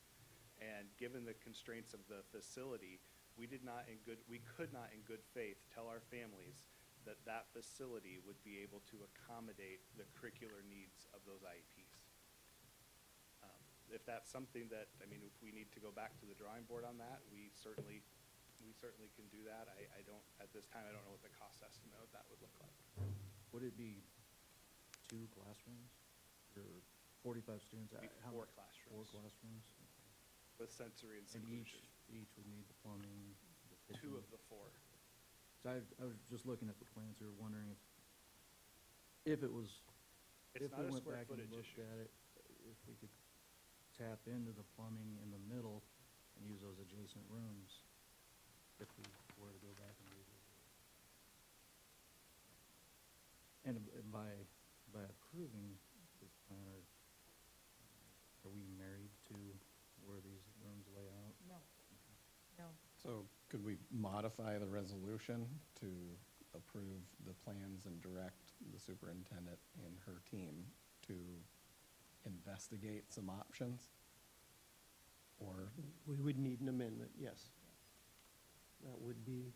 And given the constraints of the facility, we could not in good faith tell our families that that facility would be able to accommodate the curricular needs of those IEPs. If that's something that, if we need to go back to the drawing board on that, we certainly can do that. I don't, at this time, I don't know what the cost estimate of that would look like. Would it be 2 classrooms or 45 students? It'd be 4 classrooms. 4 classrooms? With sensory and And seclusion. each would need the plumbing? The 2 kitchen? of the 4. So I was just looking at the plans here, wondering if it was, It's if not a we went square back and footage looked issue. at it, if we could tap into the plumbing in the middle and use those adjacent rooms, if we were to go back and revisit it. Could we modify the resolution to approve the plans and direct the superintendent and her team to investigate some options? Or, We would need an amendment, yes. That would be,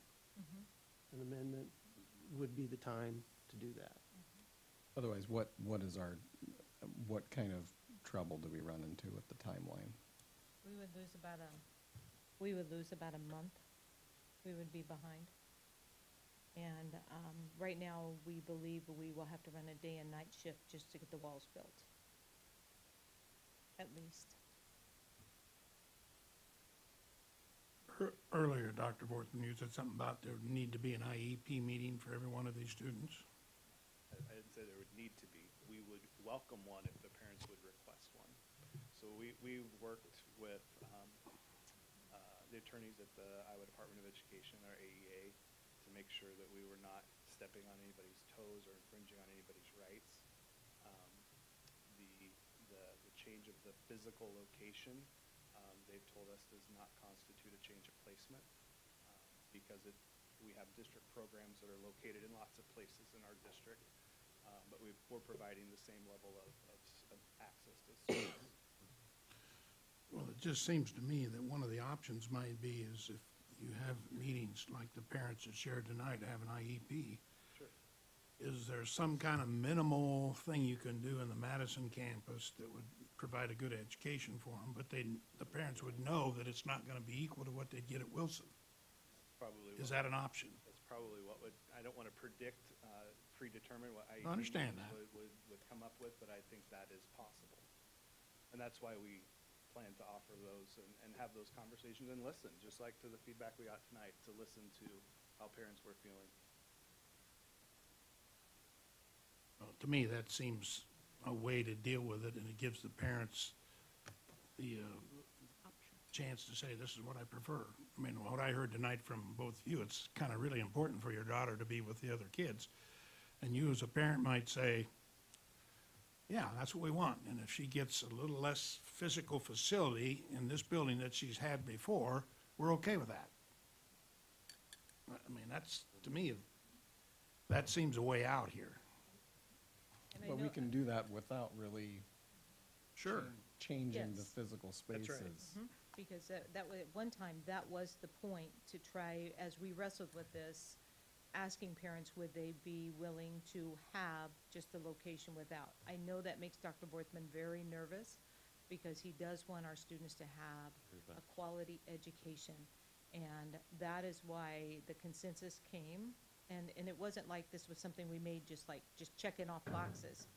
an amendment would be the time to do that. otherwise, what is our, what kind of trouble do we run into with the timeline? We would lose about a month. We would be behind. And right now, we believe we will have to run a day and night shift just to get the walls built. At least. Earlier, Dr. Worthman, you said something about there would need to be an IEP meeting for every one of these students. I didn't say there would need to be. We would welcome one if the parents would request one. So we worked with the attorneys at the Iowa Department of Education, our AEA, to make sure that we were not stepping on anybody's toes or infringing on anybody's rights. The change of the physical location, they've told us does not constitute a change of placement, because we have district programs that are located in lots of places in our district, but we're providing the same level of access to schools. Well, it just seems to me that one of the options might be is if you have meetings like the parents that shared tonight have an IEP. Sure. Is there some kind of minimal thing you can do in the Madison campus that would provide a good education for them, but the parents would know that it's not gonna be equal to what they'd get at Wilson? Probably. Is that an option? That's probably what would, I don't want to predict, predetermine what IEP I understand members that. would come up with, but I think that is possible. And that's why we plan to offer those and have those conversations and listen, just like to the feedback we got tonight, to listen to how parents were feeling. Well, to me, that seems a way to deal with it, and it gives the parents the chance to say, this is what I prefer. I mean, what I heard tonight from both of you, it's kind of really important for your daughter to be with the other kids. And you as a parent might say, yeah, that's what we want. And if she gets a little less physical facility in this building that she's had before, we're okay with that. I mean, that's, to me, that seems a way out here. And I But we know- can do that without really Sure. changing the Yes. physical spaces. right. Because that was, at one time, that was the point, to try, as we wrestled with this, asking parents, would they be willing to have just the location without? I know that makes Dr. Borthman very nervous, because he does want our students to have a quality education. And that is why the consensus came, and it wasn't like this was something we made just checking off boxes.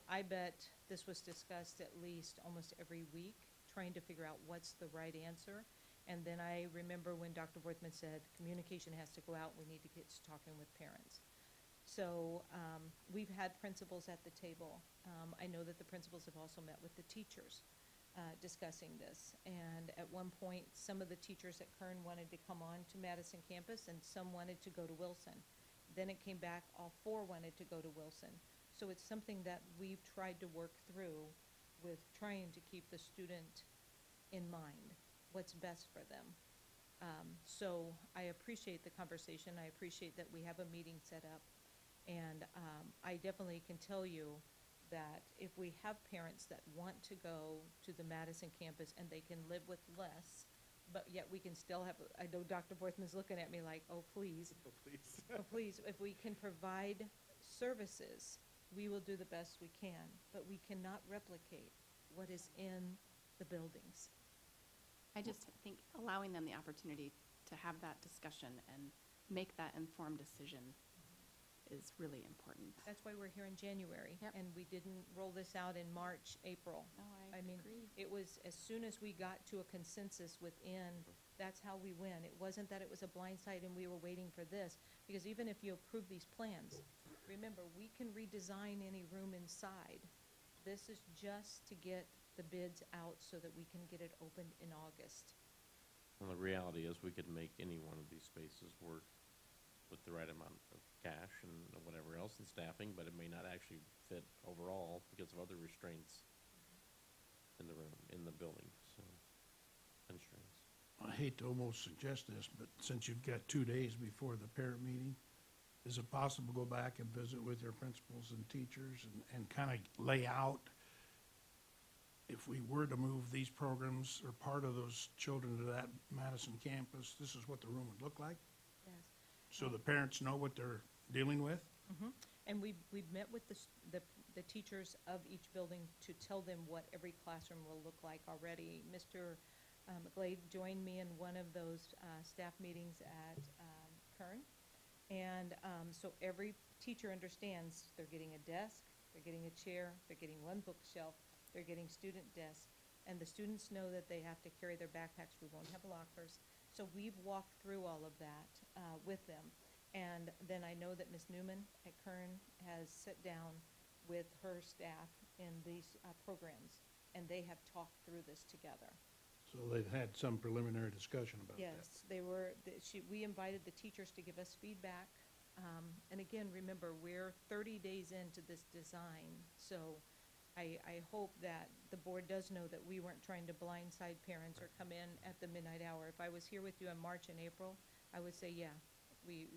I bet this was discussed at least almost every week, trying to figure out what's the right answer. And then I remember when Dr. Worthman said, communication has to go out, we need to get to talking with parents. So we've had principals at the table. I know that the principals have also met with the teachers discussing this. And at one point, some of the teachers at Kern wanted to come on to Madison campus, and some wanted to go to Wilson. Then it came back, all 4 wanted to go to Wilson. So it's something that we've tried to work through with trying to keep the student in mind, what's best for them. So I appreciate the conversation. I appreciate that we have a meeting set up. And I definitely can tell you that if we have parents that want to go to the Madison campus and they can live with less, but yet we can still have, I know Dr. Borthman's looking at me like, oh, please. Oh, please. Oh, please, if we can provide services, we will do the best we can, but we cannot replicate what is in the buildings. I just think allowing them the opportunity to have that discussion and make that informed decision is really important. That's why we're here in January. Yep. And we didn't roll this out in March, April. No, I mean, agree. it was as soon as we got to a consensus within, that's how we win. It wasn't that it was a blindside and we were waiting for this, because even if you approve these plans, remember, we can redesign any room inside. This is just to get the bids out so that we can get it opened in August. Well, the reality is, we could make any one of these spaces work with the right amount of cash and whatever else and staffing, but it may not actually fit overall because of other restraints in the room, in the building, so, constraints. I hate to almost suggest this, but since you've got 2 days before the parent meeting, is it possible to go back and visit with your principals and teachers and kind of lay out, if we were to move these programs or part of those children to that Madison campus, this is what the room would look like? Yes. So the parents know what they're dealing with? And we've met with the teachers of each building to tell them what every classroom will look like already. Mr. McGlade joined me in one of those staff meetings at Kern. And so every teacher understands they're getting a desk, they're getting a chair, they're getting one bookshelf, they're getting student desks, and the students know that they have to carry their backpacks. We won't have lockers. So we've walked through all of that with them. And then I know that Ms. Newman at Kern has sat down with her staff in these programs, and they have talked through this together. So they've had some preliminary discussion about that? Yes, we invited the teachers to give us feedback. And again, remember, we're 30 days into this design, so I hope that the board does know that we weren't trying to blindside parents or come in at the midnight hour. If I was here with you in March and April, I would say, yeah, we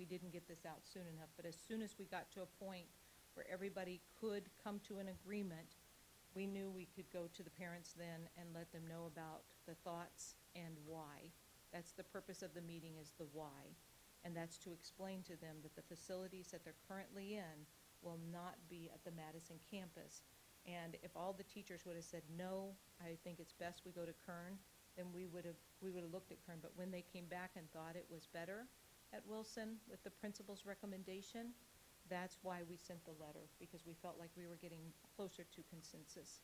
didn't get this out soon enough. But as soon as we got to a point where everybody could come to an agreement, we knew we could go to the parents then and let them know about the thoughts and why. That's the purpose of the meeting, is the why. And that's to explain to them that the facilities that they're currently in will not be at the Madison campus. And if all the teachers would have said, no, I think it's best we go to Kern, then we would have looked at Kern. But when they came back and thought it was better at Wilson with the principal's recommendation, that's why we sent the letter, because we felt like we were getting closer to consensus.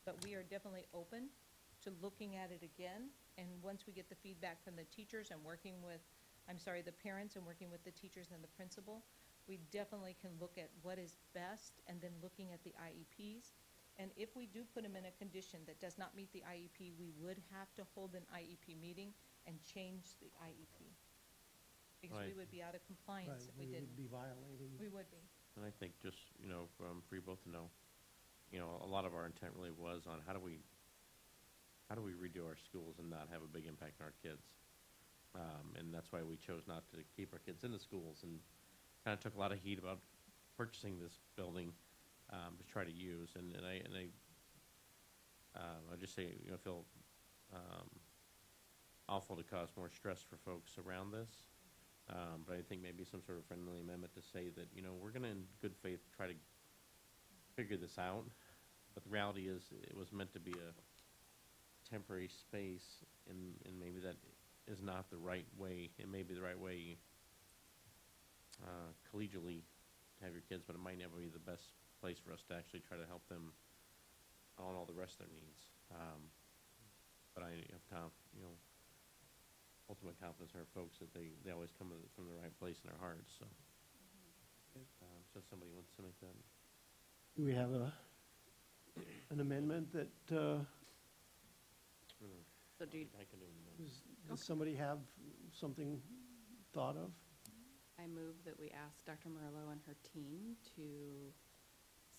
But we are definitely open to looking at it again, and once we get the feedback from the teachers and the parents and working with the teachers and the principal, we definitely can look at what is best and then looking at the IEPs. And if we do put them in a condition that does not meet the IEP, we would have to hold an IEP meeting and change the IEP. Because we Right. would be out of compliance if we didn't. would be violating. We would be. And I think just, for you both to know, a lot of our intent really was on how do we redo our schools and not have a big impact on our kids? And that's why we chose not to keep our kids in the schools, and kind of took a lot of heat about purchasing this building to try to use. And I just say, I feel awful to cause more stress for folks around this. But I think maybe some sort of friendly amendment to say that, we're gonna, in good faith, try to figure this out. But the reality is, it was meant to be a temporary space, and maybe that is not the right way. It may be the right way collegially to have your kids, but it might never be the best place for us to actually try to help them on all the rest of their needs. But I have ultimate confidence in our folks that they always come from the right place in their hearts, so. So somebody wants to make that? Do we have an amendment that, So do you, I can do an amendment. does somebody have something thought of? I move that we ask Dr. Murillo and her team to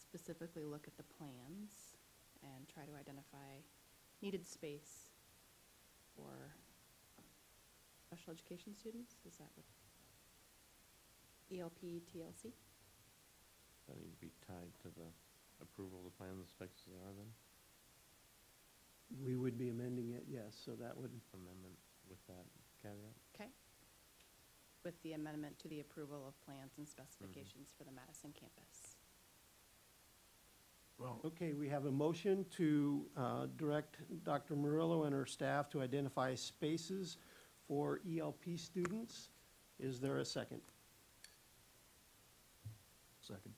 specifically look at the plans and try to identify needed space for special education students. Is that what? ELP, TLC? That need to be tied to the approval of the plans and specs as they are then? We would be amending it, yes, so that would, Amendment with that caveat? Okay. With the amendment to the approval of plans and specifications for the Madison campus. Well, okay, we have a motion to direct Dr. Murillo and her staff to identify spaces for ELP students. Is there a second? Second.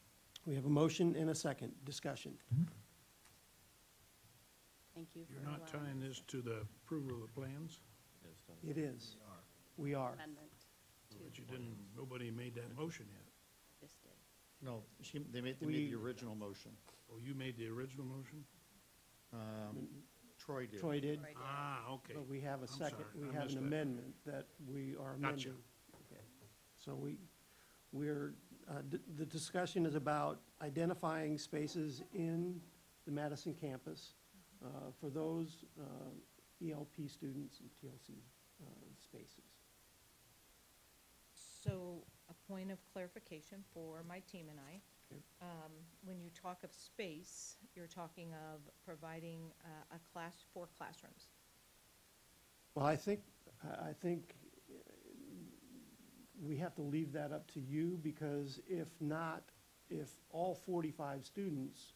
We have a motion and a second. Discussion. Thank you for you're not allowing tying this to the approval of the plans? Yes, done. It is. We are. amendment to But the you didn't, nobody made that motion yet. just did. No, they made the original motion. Oh, you made the original motion? Troy did. Troy did, Ah, okay. but we have a I'm second, sorry, we I have missed an that. amendment that we are Gotcha. amending. Okay. So the discussion is about identifying spaces in the Madison campus for those ELP students and TLC spaces. So, a point of clarification for my team and I. Okay. When you talk of space, you're talking of providing a class, 4 classrooms. Well, I think we have to leave that up to you, because if not, if all 45 students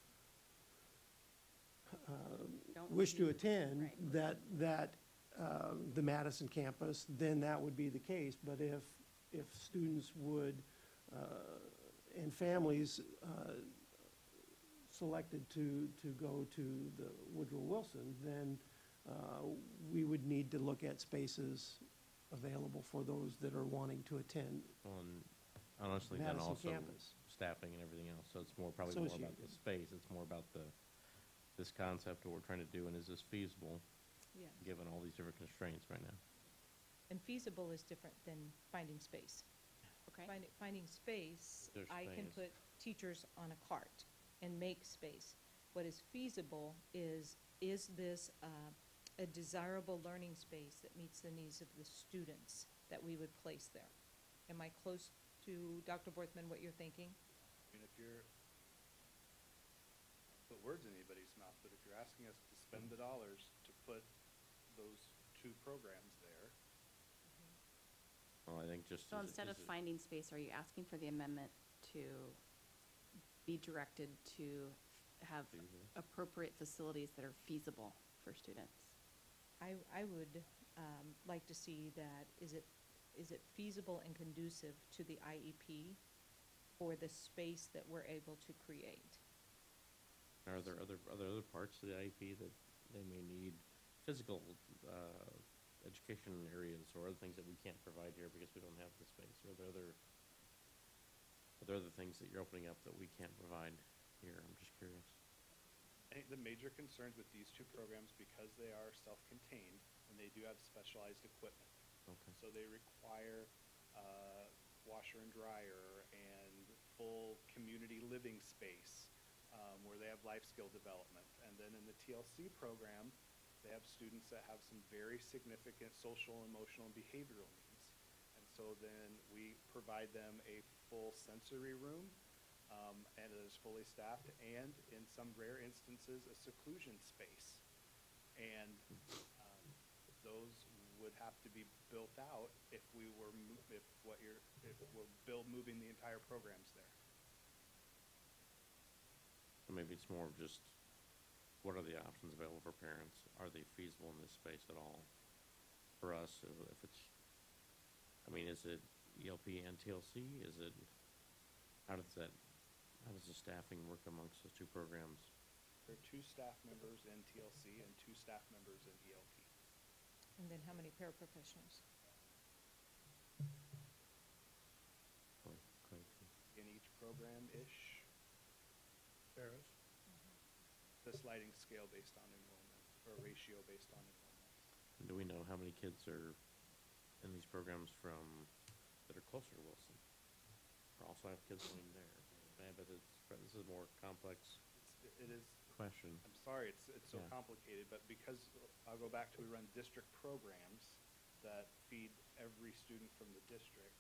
Don't wish to see- attend right. the Madison campus, then that would be the case. But if students would, and families selected to go to the Woodrow Wilson, then we would need to look at spaces available for those that are wanting to attend Well, and honestly, then Madison also campus. staffing and everything else, so it's more, probably more about the Associated. space, it's more about this concept, what we're trying to do, and is this feasible, Yes. given all these different constraints right now? And feasible is different than finding space. Okay. Finding space, There's I can space. put teachers on a cart and make space. What is feasible is this a desirable learning space that meets the needs of the students that we would place there? Am I close to, Dr. Borthman, what you're thinking? I mean, if you're, put words in anybody's mouth, but if you're asking us to spend the dollars to put those 2 programs there, Well, I think just. So instead of finding space, are you asking for the amendment to be directed to have Feasible. appropriate facilities that are feasible for students? I would like to see that, is it feasible and conducive to the IEP for the space that we're able to create? Are there other parts of the IEP that they may need, physical, education areas or other things that we can't provide here because we don't have the space? Or are there other things that you're opening up that we can't provide here? I'm just curious. I think the major concerns with these 2 programs, because they are self-contained, and they do have specialized equipment. Okay. So they require washer and dryer and full community living space, where they have life skill development. And then in the TLC program, they have students that have some very significant social, emotional, and behavioral needs. And so then we provide them a full sensory room, and it is fully staffed, and in some rare instances, a seclusion space. And those would have to be built out if we're moving the entire programs there. So maybe it's more of just, what are the options available for parents? Are they feasible in this space at all? For us, if it's, I mean, is it ELP and TLC? Is it, how does the staffing work amongst those 2 programs? There are 2 staff members in TLC and 2 staff members in ELP. And then how many paraprofessionals? In each program-ish. Paris? The sliding scale based on enrollment, or ratio based on enrollment. Do we know how many kids are in these programs that are closer to Wilson? Or also have kids going there? But this is a more complex It is, question. I'm sorry, it's so Yeah. complicated, but because, I'll go back to, we run district programs that feed every student from the district,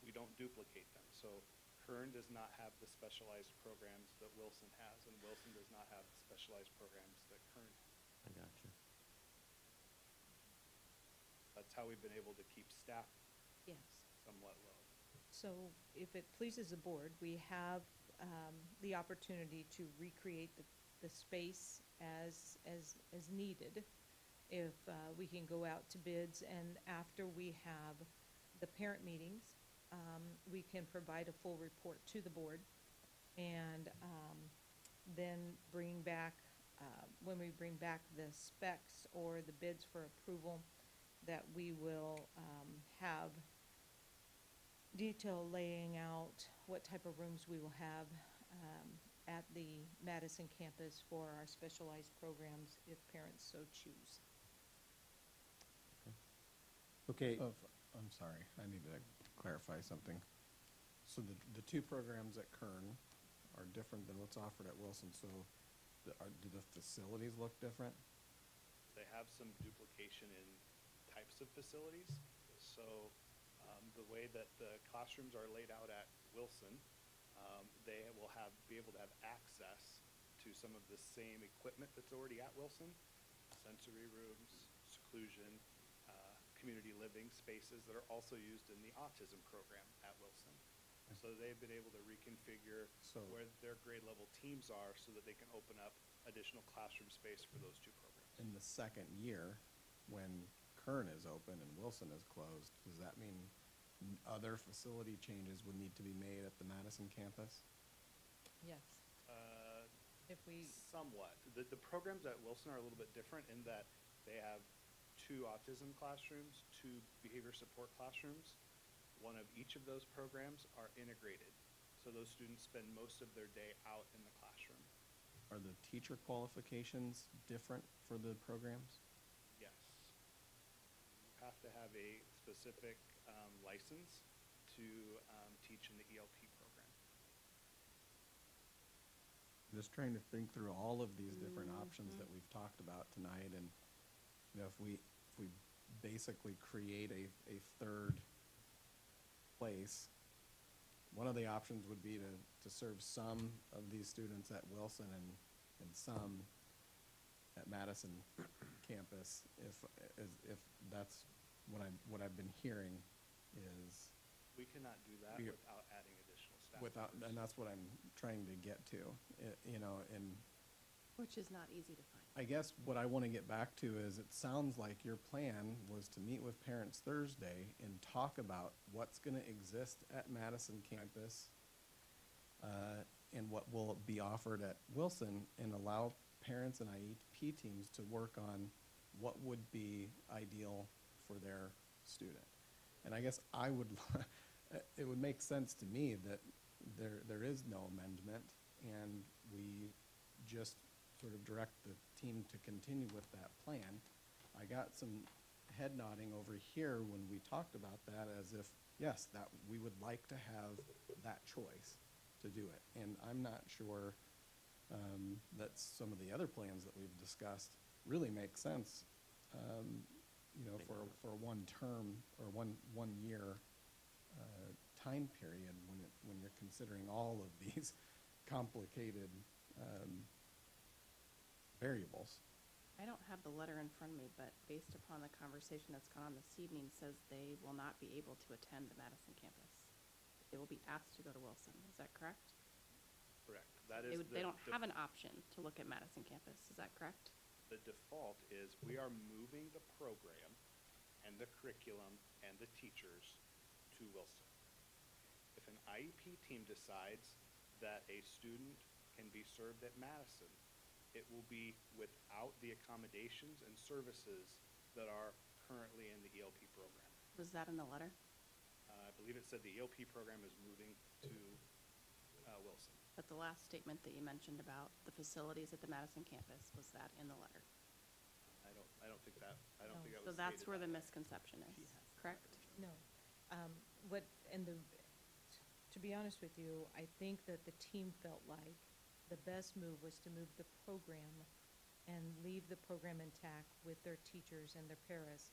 we don't duplicate them. So Kern does not have the specialized programs that Wilson has, and Wilson does not have the specialized programs that Kern has. I gotcha. That's how we've been able to keep staff Yes. somewhat low. So if it pleases the board, we have the opportunity to recreate the space as needed. If we can go out to bids, and after we have the parent meetings, we can provide a full report to the board, and then bring back, when we bring back the specs or the bids for approval, that we will have detail laying out what type of rooms we will have at the Madison campus for our specialized programs if parents so choose. Okay, I'm sorry, I need to clarify something. So the 2 programs at Kern are different than what's offered at Wilson, so do the facilities look different? they have some duplication in types of facilities. So the way that the classrooms are laid out at Wilson, they will be able to have access to some of the same equipment that's already at Wilson, sensory rooms, seclusion, community living spaces that are also used in the autism program at Wilson. So they've been able to reconfigure where their grade level teams are so that they can open up additional classroom space for those two programs. In the second year, when Kern is open and Wilson is closed, does that mean other facility changes would need to be made at the Madison campus? Yes. If we, Somewhat. The programs at Wilson are a little bit different in that they have 2 autism classrooms, 2 behavior support classrooms. One of each of those programs are integrated. So those students spend most of their day out in the classroom. Are the teacher qualifications different for the programs? Yes. You have to have a specific license to teach in the ELP program. I'm just trying to think through all of these different options that we've talked about tonight, and, you know, if we basically create a third place, one of the options would be to serve some of these students at Wilson and some at Madison campus, if that's what I've been hearing is. We cannot do that We- without adding additional staff. Without, and that's what I'm trying to get to, you know, and Which is not easy to find. I guess what I want to get back to is it sounds like your plan was to meet with parents Thursday and talk about what's going to exist at Madison campus and what will be offered at Wilson, and allow parents and IEP teams to work on what would be ideal for their student. And I guess it would make sense to me that there is no amendment, and we just sort of direct the team to continue with that plan. I got some head nodding over here when we talked about that, as if, yes, that we would like to have that choice to do it. And I'm not sure that some of the other plans that we've discussed really make sense, you know, for one term or one year time period when you're considering all of these complicated variables. I don't have the letter in front of me, but based upon the conversation that's gone on this evening, says they will not be able to attend the Madison campus. They will be asked to go to Wilson. Is that correct? Correct. That is They don't have an option to look at Madison campus. Is that correct? The default is we are moving the program and the curriculum and the teachers to Wilson. If an IEP team decides that a student can be served at Madison, it will be without the accommodations and services that are currently in the ELP program. Was that in the letter? I believe it said the ELP program is moving to Wilson. But the last statement that you mentioned about the facilities at the Madison campus, was that in the letter? I don't think that was stated. So that's where the that way. misconception is, correct? no. To be honest with you, I think that the team felt like the best move was to move the program and leave the program intact with their teachers and their paras.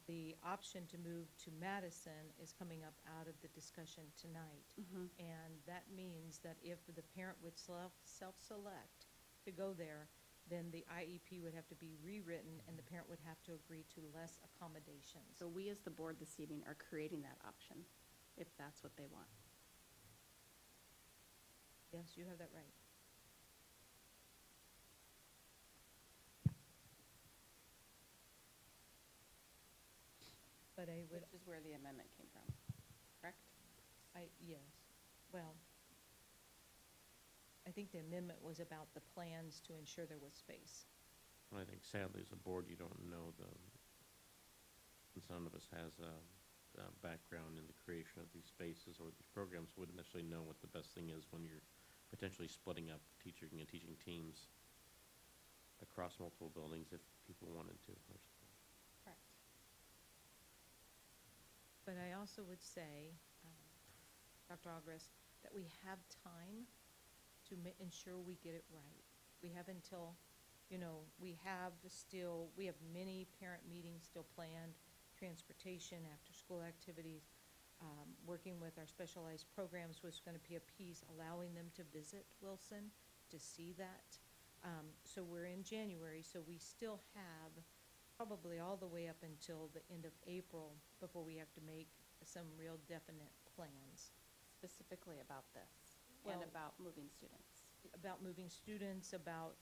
The option to move to Madison is coming up out of the discussion tonight. And that means that if the parent would self-select to go there, then the IEP would have to be rewritten and the parent would have to agree to less accommodations. So we as the board this evening are creating that option, if that's what they want. Yes, you have that right. But I would, Which is where the amendment came from, correct? yes, well, I think the amendment was about the plans to ensure there was space. I think sadly, as a board, you don't know and none of us has a background in the creation of these spaces or these programs, wouldn't necessarily know what the best thing is when you're potentially splitting up teaching and teaching teams across multiple buildings if people wanted to. Correct. But I also would say, Dr. Ogres, that we have time to ensure we get it right. We have until we have many parent meetings still planned, transportation, after-school activities. Working with our specialized programs was going to be a piece, allowing them to visit Wilson to see that. So we're in January, so we still have probably all the way up until the end of April before we have to make some real definite plans Specifically about this and Well- about moving students. about moving students, about,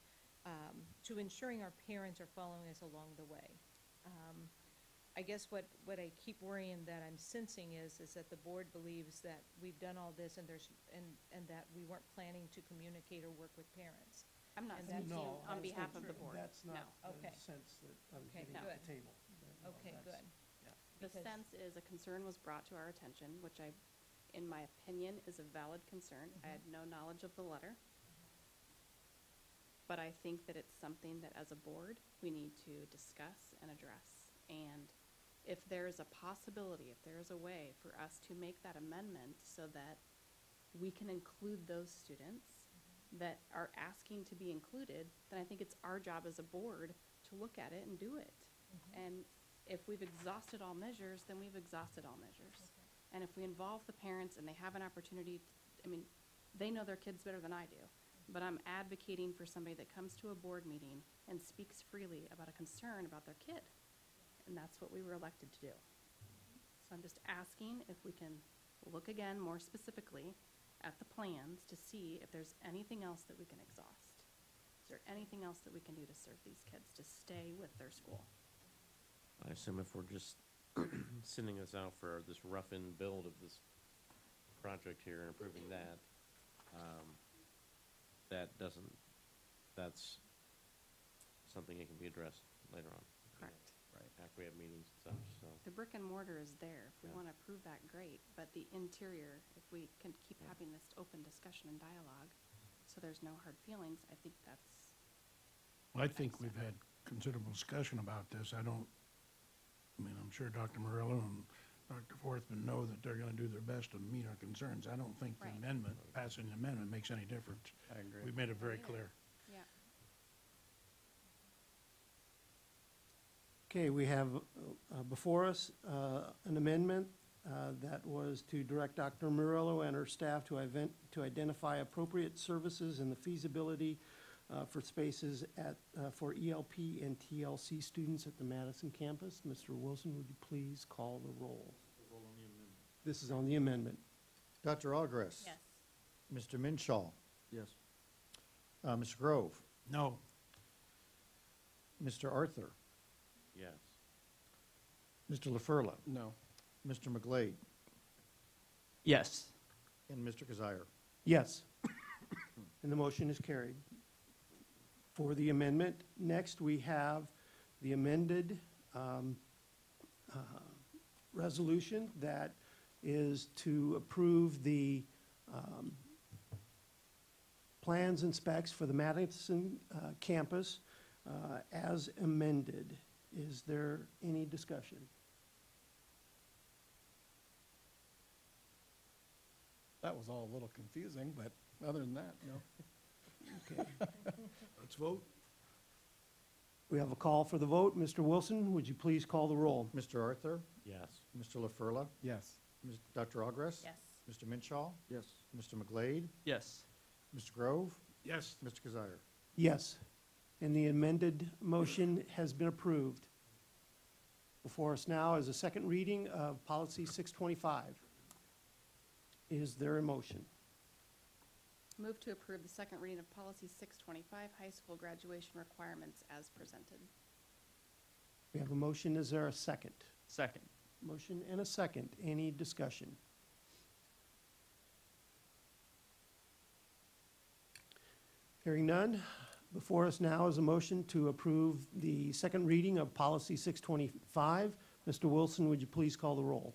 to ensuring our parents are following us along the way. I guess what I keep worrying that I'm sensing is that the board believes that we've done all this and and that we weren't planning to communicate or work with parents. I'm not And speaking that's- No, on that's behalf not of the true. board. That's No. not the Okay. sense that I'm Okay, getting at good. the table. No, Okay, that's- good. yeah. The Because- sense is a concern was brought to our attention, which in my opinion, is a valid concern. I had no knowledge of the letter. But I think that it's something that as a board, we need to discuss and address. And if there is a possibility, if there is a way for us to make that amendment so that we can include those students that are asking to be included, then I think it's our job as a board to look at it and do it. And if we've exhausted all measures, then we've exhausted all measures. And if we involve the parents and they have an opportunity, they know their kids better than I do. But I'm advocating for somebody that comes to a board meeting and speaks freely about a concern about their kid. And that's what we were elected to do. So I'm just asking if we can look again more specifically at the plans to see if there's anything else that we can exhaust. Is there anything else that we can do to serve these kids to stay with their school? I assume if we're just sending us out for this rough-in build of this project here and approving that, that's something that can be addressed later on. Correct. Right. After we have meetings and such, so. The brick and mortar is there. If we Yeah. want to approve that, great. But the interior, if we can keep Yeah. having this open discussion and dialogue, so there's no hard feelings, I think that's, I think we've had considerable discussion about this. I'm sure Dr. Morello and Dr. Forthman know that they're gonna do their best to meet our concerns. I don't think the Right. amendment, passing the amendment makes any difference. I agree. We've made it very either. clear. yeah. Okay, we have before us an amendment that was to direct Dr. Murillo and her staff to identify appropriate services and the feasibility for spaces for ELP and TLC students at the Madison campus. Mr. Wilson, would you please call the roll? This is on the amendment. Dr. Ogres? Yes. Mr. Minshaw? Yes. Mr. Grove? No, Mr. Arthur? Yes. Mr. LaFurla? No. Mr. McGlade? Yes. And Mr. Kazire? Yes. And the motion is carried. For the amendment, next we have the amended resolution that is to approve the plans and specs for the Madison campus as amended. Is there any discussion? That was all a little confusing, but other than that, no. Okay. let's vote. We have a call for the vote. Mr. Wilson, would you please call the roll? Mr. Arthur? Yes. Mr. LaFurla? Yes. Dr. Ogres? Yes. Mr. Minshaw? Yes. Mr. McGlade? Yes. Mr. Grove? Yes, Mr. Kazire? Yes. And the amended motion has been approved. Before us now is a second reading of Policy 625. Is there a motion? Move to approve the second reading of Policy 625, high school graduation requirements as presented. We have a motion. Is there a second? Second. Motion and a second. Any discussion? Hearing none. Before us now is a motion to approve the second reading of Policy 625. Mr. Wilson, would you please call the roll?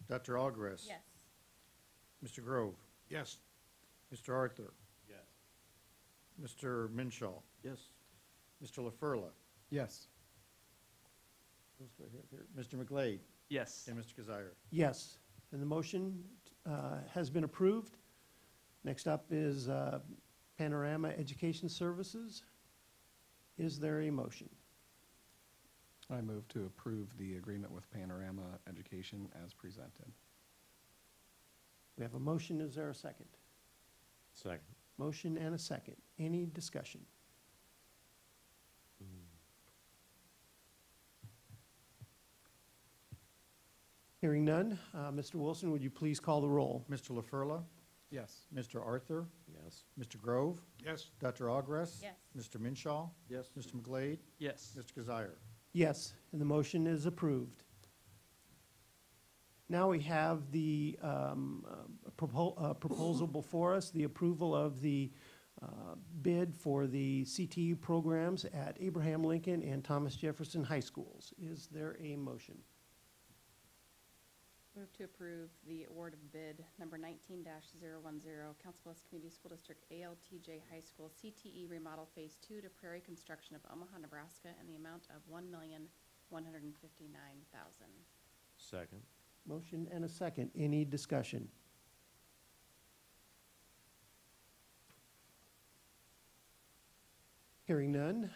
Dr. Ogres? Yes. Mr. Grove? yes, Mr. Arthur? Yes. Mr. Minshaw? Yes. Mr. LaFurla? Yes. Mr. McGlade? Yes. And Mr. Kazire? Yes, and the motion has been approved. Next up is Panorama Education Services. Is there a motion? I move to approve the agreement with Panorama Education as presented. We have a motion. Is there a second? Second. Motion and a second. Any discussion? Hearing none, Mr. Wilson, would you please call the roll? Mr. LaFurla, Yes. Mr. Arthur, Yes. Mr. Grove, Yes. Dr. Ogres. Yes. Mr. Minshaw, Yes. Mr. McGlade, Yes. Mr. Kazire. Yes, and the motion is approved. Now we have the proposal before us, the approval of the bid for the CTE programs at Abraham Lincoln and Thomas Jefferson High Schools. Is there a motion? Move to approve the award of bid number 19-010, Council Bluffs Community School District ALTJ High School CTE Remodel Phase 2 to Prairie Construction of Omaha, Nebraska, in the amount of $1,159,000. Second. Motion and a second. Any discussion? Hearing none,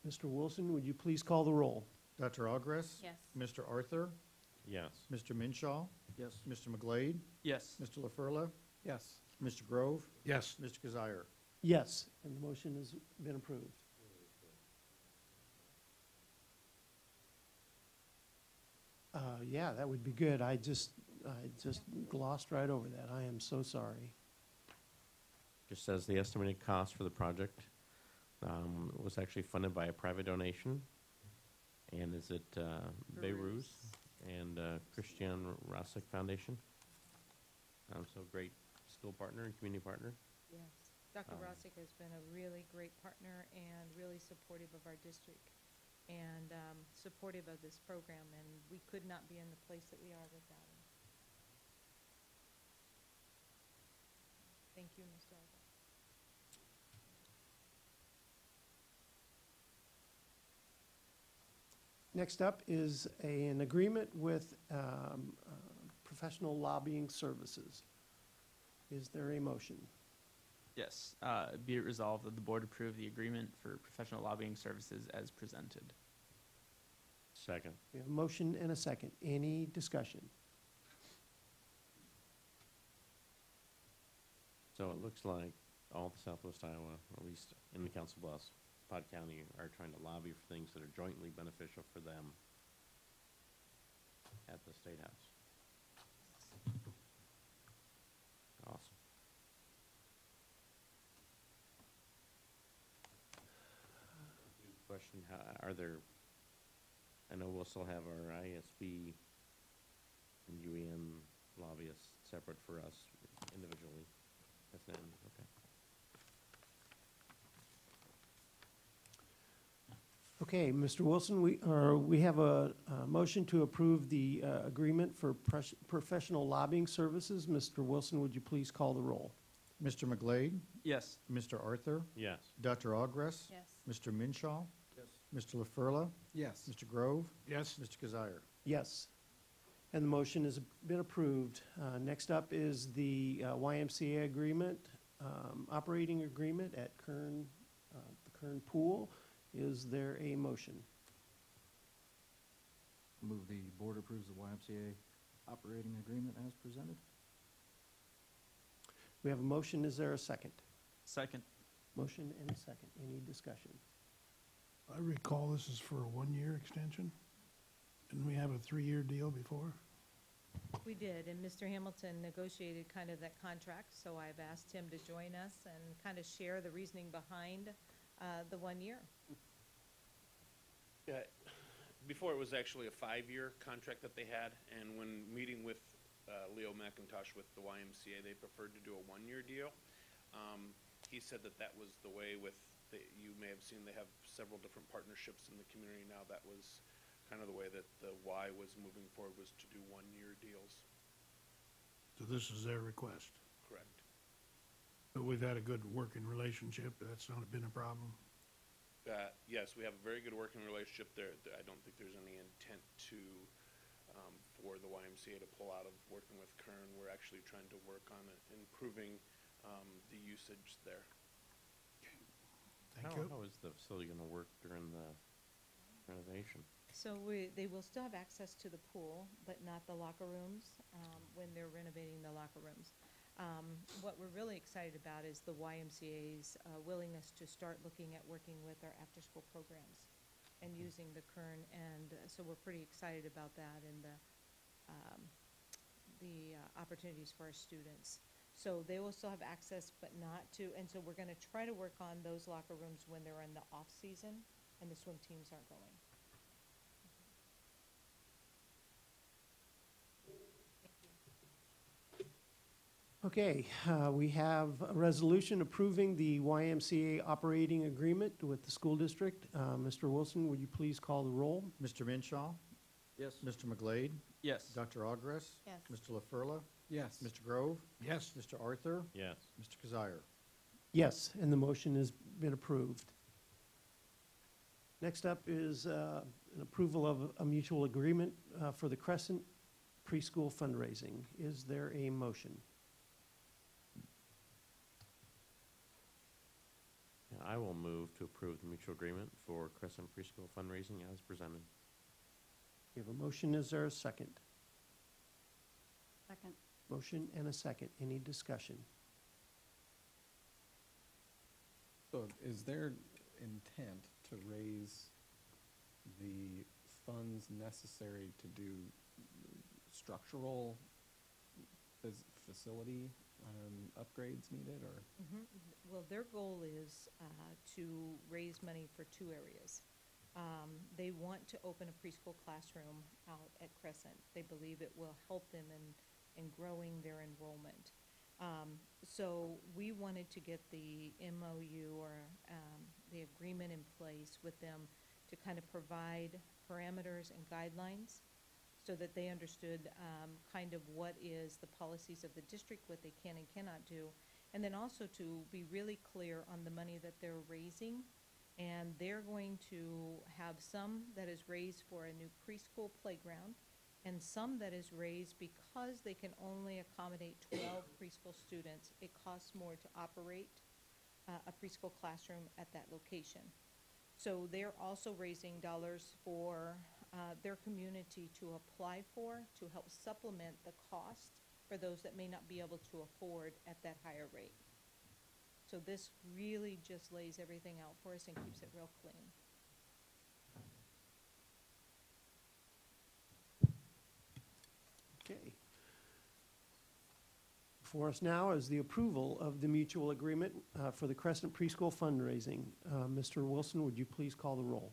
Mr. Wilson, would you please call the roll? Dr. Ogres. Yes. Mr. Arthur, Yes. Mr. Minshaw, Yes. Mr. McGlade, Yes. Mr. LaFurla, Yes. Mr. Grove, Yes. Mr. Kazire. Yes, and the motion has been approved. Yeah, that would be good. I just glossed right over that. I am so sorry. Just says the estimated cost for the project was actually funded by a private donation. And is it Beirut and Christian Rosick Foundation? So great school partner and community partner. Yes. Dr. Rossick has been a really great partner and really supportive of our district and supportive of this program, and we could not be in the place that we are without him. Thank you, Mr. Arthur. Next up is an agreement with professional lobbying services. Is there a motion? Yes. Be it resolved that the board approve the agreement for professional lobbying services as presented. Second. We have a motion and a second. Any discussion? So it looks like all the Southwest Iowa, at least in the Council Bluffs, Pod County, are trying to lobby for things that are jointly beneficial for them at the State House. Awesome. Question, are there, I know we'll still have our ISB and UEN lobbyists separate for us individually. That's not, okay. Okay, Mr. Wilson, we have a motion to approve the agreement for professional lobbying services. Mr. Wilson, would you please call the roll? Mr. McGlade, Yes. Mr. Arthur, Yes. Dr. Ogres. Yes. Mr. Minshaw, Yes. Mr. LaFurla, Yes. Mr. Grove, Yes. Mr. Kazire. Yes. And the motion has been approved. Next up is the YMCA agreement, operating agreement at the Kern Pool. Is there a motion? Move the board approves the YMCA operating agreement as presented. We have a motion. Is there a second? Second. Motion and a second. Any discussion? I recall this is for a one-year extension. Didn't we have a 3-year deal before? We did, and Mr. Hamilton negotiated kind of that contract, so I've asked him to join us and kind of share the reasoning behind the 1 year. Yeah, before it was actually a 5-year contract that they had, and when meeting with Leo McIntosh with the YMCA, they preferred to do a 1-year deal. He said that that was the way with, you may have seen they have several different partnerships in the community now. That was kind of the way that the Y was moving forward, was to do 1-year deals. So this is their request. Correct. But we've had a good working relationship. That's not been a problem. Yes, we have a very good working relationship there. I don't think there's any intent to, for the YMCA to pull out of working with Kern. We're actually trying to work on improving the usage there. Thank you. How is the facility gonna work during the renovation? So they will still have access to the pool, but not the locker rooms, when they're renovating the locker rooms. What we're really excited about is the YMCA's willingness to start looking at working with our after-school programs and using the Kern, and so we're pretty excited about that and the opportunities for our students. So they will still have access, but not to, and so we're gonna try to work on those locker rooms when they're in the off-season and the swim teams aren't going. Okay, we have a resolution approving the YMCA operating agreement with the school district. Mr. Wilson, would you please call the roll? Mr. Minshaw, Yes. Mr. McGlade, Yes. Dr. Ogres, Yes. Mr. LaFurla, Yes. Mr. Grove, Yes. Mr. Arthur, Yes. Mr. Kazire. Yes, and the motion has been approved. Next up is an approval of a mutual agreement for the Crescent preschool fundraising. Is there a motion? Yeah, I will move to approve the mutual agreement for Crescent Preschool fundraising as presented. We have a motion. Is there a second? Second. Motion and a second. Any discussion? So is there intent to raise the funds necessary to do structural facility upgrades needed, or? Well, their goal is to raise money for two areas. They want to open a preschool classroom out at Crescent. They believe it will help them in growing their enrollment. So we wanted to get the MOU or the agreement in place with them to kind of provide parameters and guidelines so that they understood kind of what is the policies of the district, what they can and cannot do, and then also to be really clear on the money that they're raising. And they're going to have some that is raised for a new preschool playground and some that is raised because they can only accommodate 12 preschool students. It costs more to operate a preschool classroom at that location. So they're also raising dollars for their community to apply for, to help supplement the cost for those that may not be able to afford at that higher rate. So this really just lays everything out for us and keeps it real clean. Okay. Before us now is the approval of the mutual agreement for the Crescent preschool fundraising. Mr. Wilson, would you please call the roll?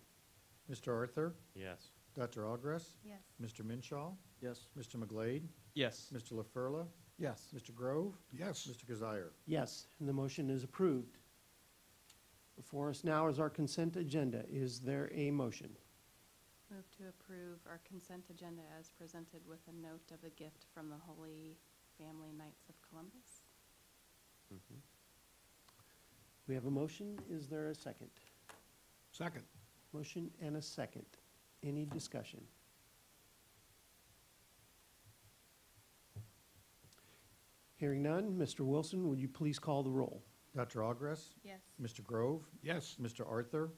Mr. Arthur, Yes. Dr. Ogres, Yes. Mr. Minshaw, Yes. Mr. McGlade, Yes. Mr. LaFurla, Yes. Mr. Grove, Yes. Mr. Kazire. Yes, and the motion is approved. Before us now is our consent agenda. Is there a motion? Move to approve our consent agenda as presented with a note of the gift from the Holy Family Knights of Columbus. Mhm. We have a motion. Is there a second? Second. Motion and a second. Any discussion? Hearing none, Mr. Wilson, would you please call the roll? Dr. Ogres, Yes. Mr. Grove, Yes. Mr. Arthur,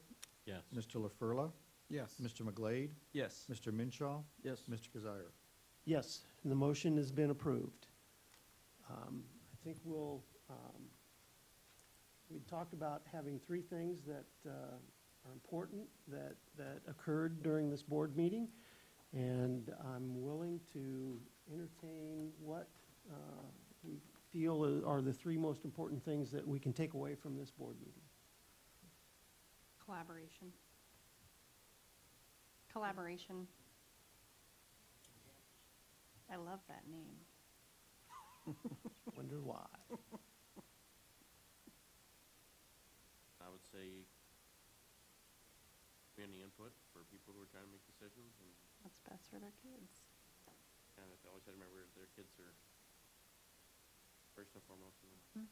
Yes. Mr. LaFurla, Yes. Mr. McGlade, Yes. Mr. Minshaw, Yes. Mr. Kazire. Yes, and the motion has been approved. I think we talked about having three things that are important that occurred during this board meeting, and I'm willing to entertain what we feel are the three most important things that we can take away from this board meeting. Collaboration. Collaboration. I love that name. Wonder why. I would say community input for people who are trying to make decisions, and What's best for their kids? kind of always had to remember their kids are first and foremost in them.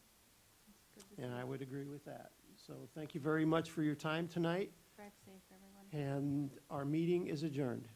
That's good to see. And I would agree with that. So thank you very much for your time tonight, Drive safe, everyone. and our meeting is adjourned.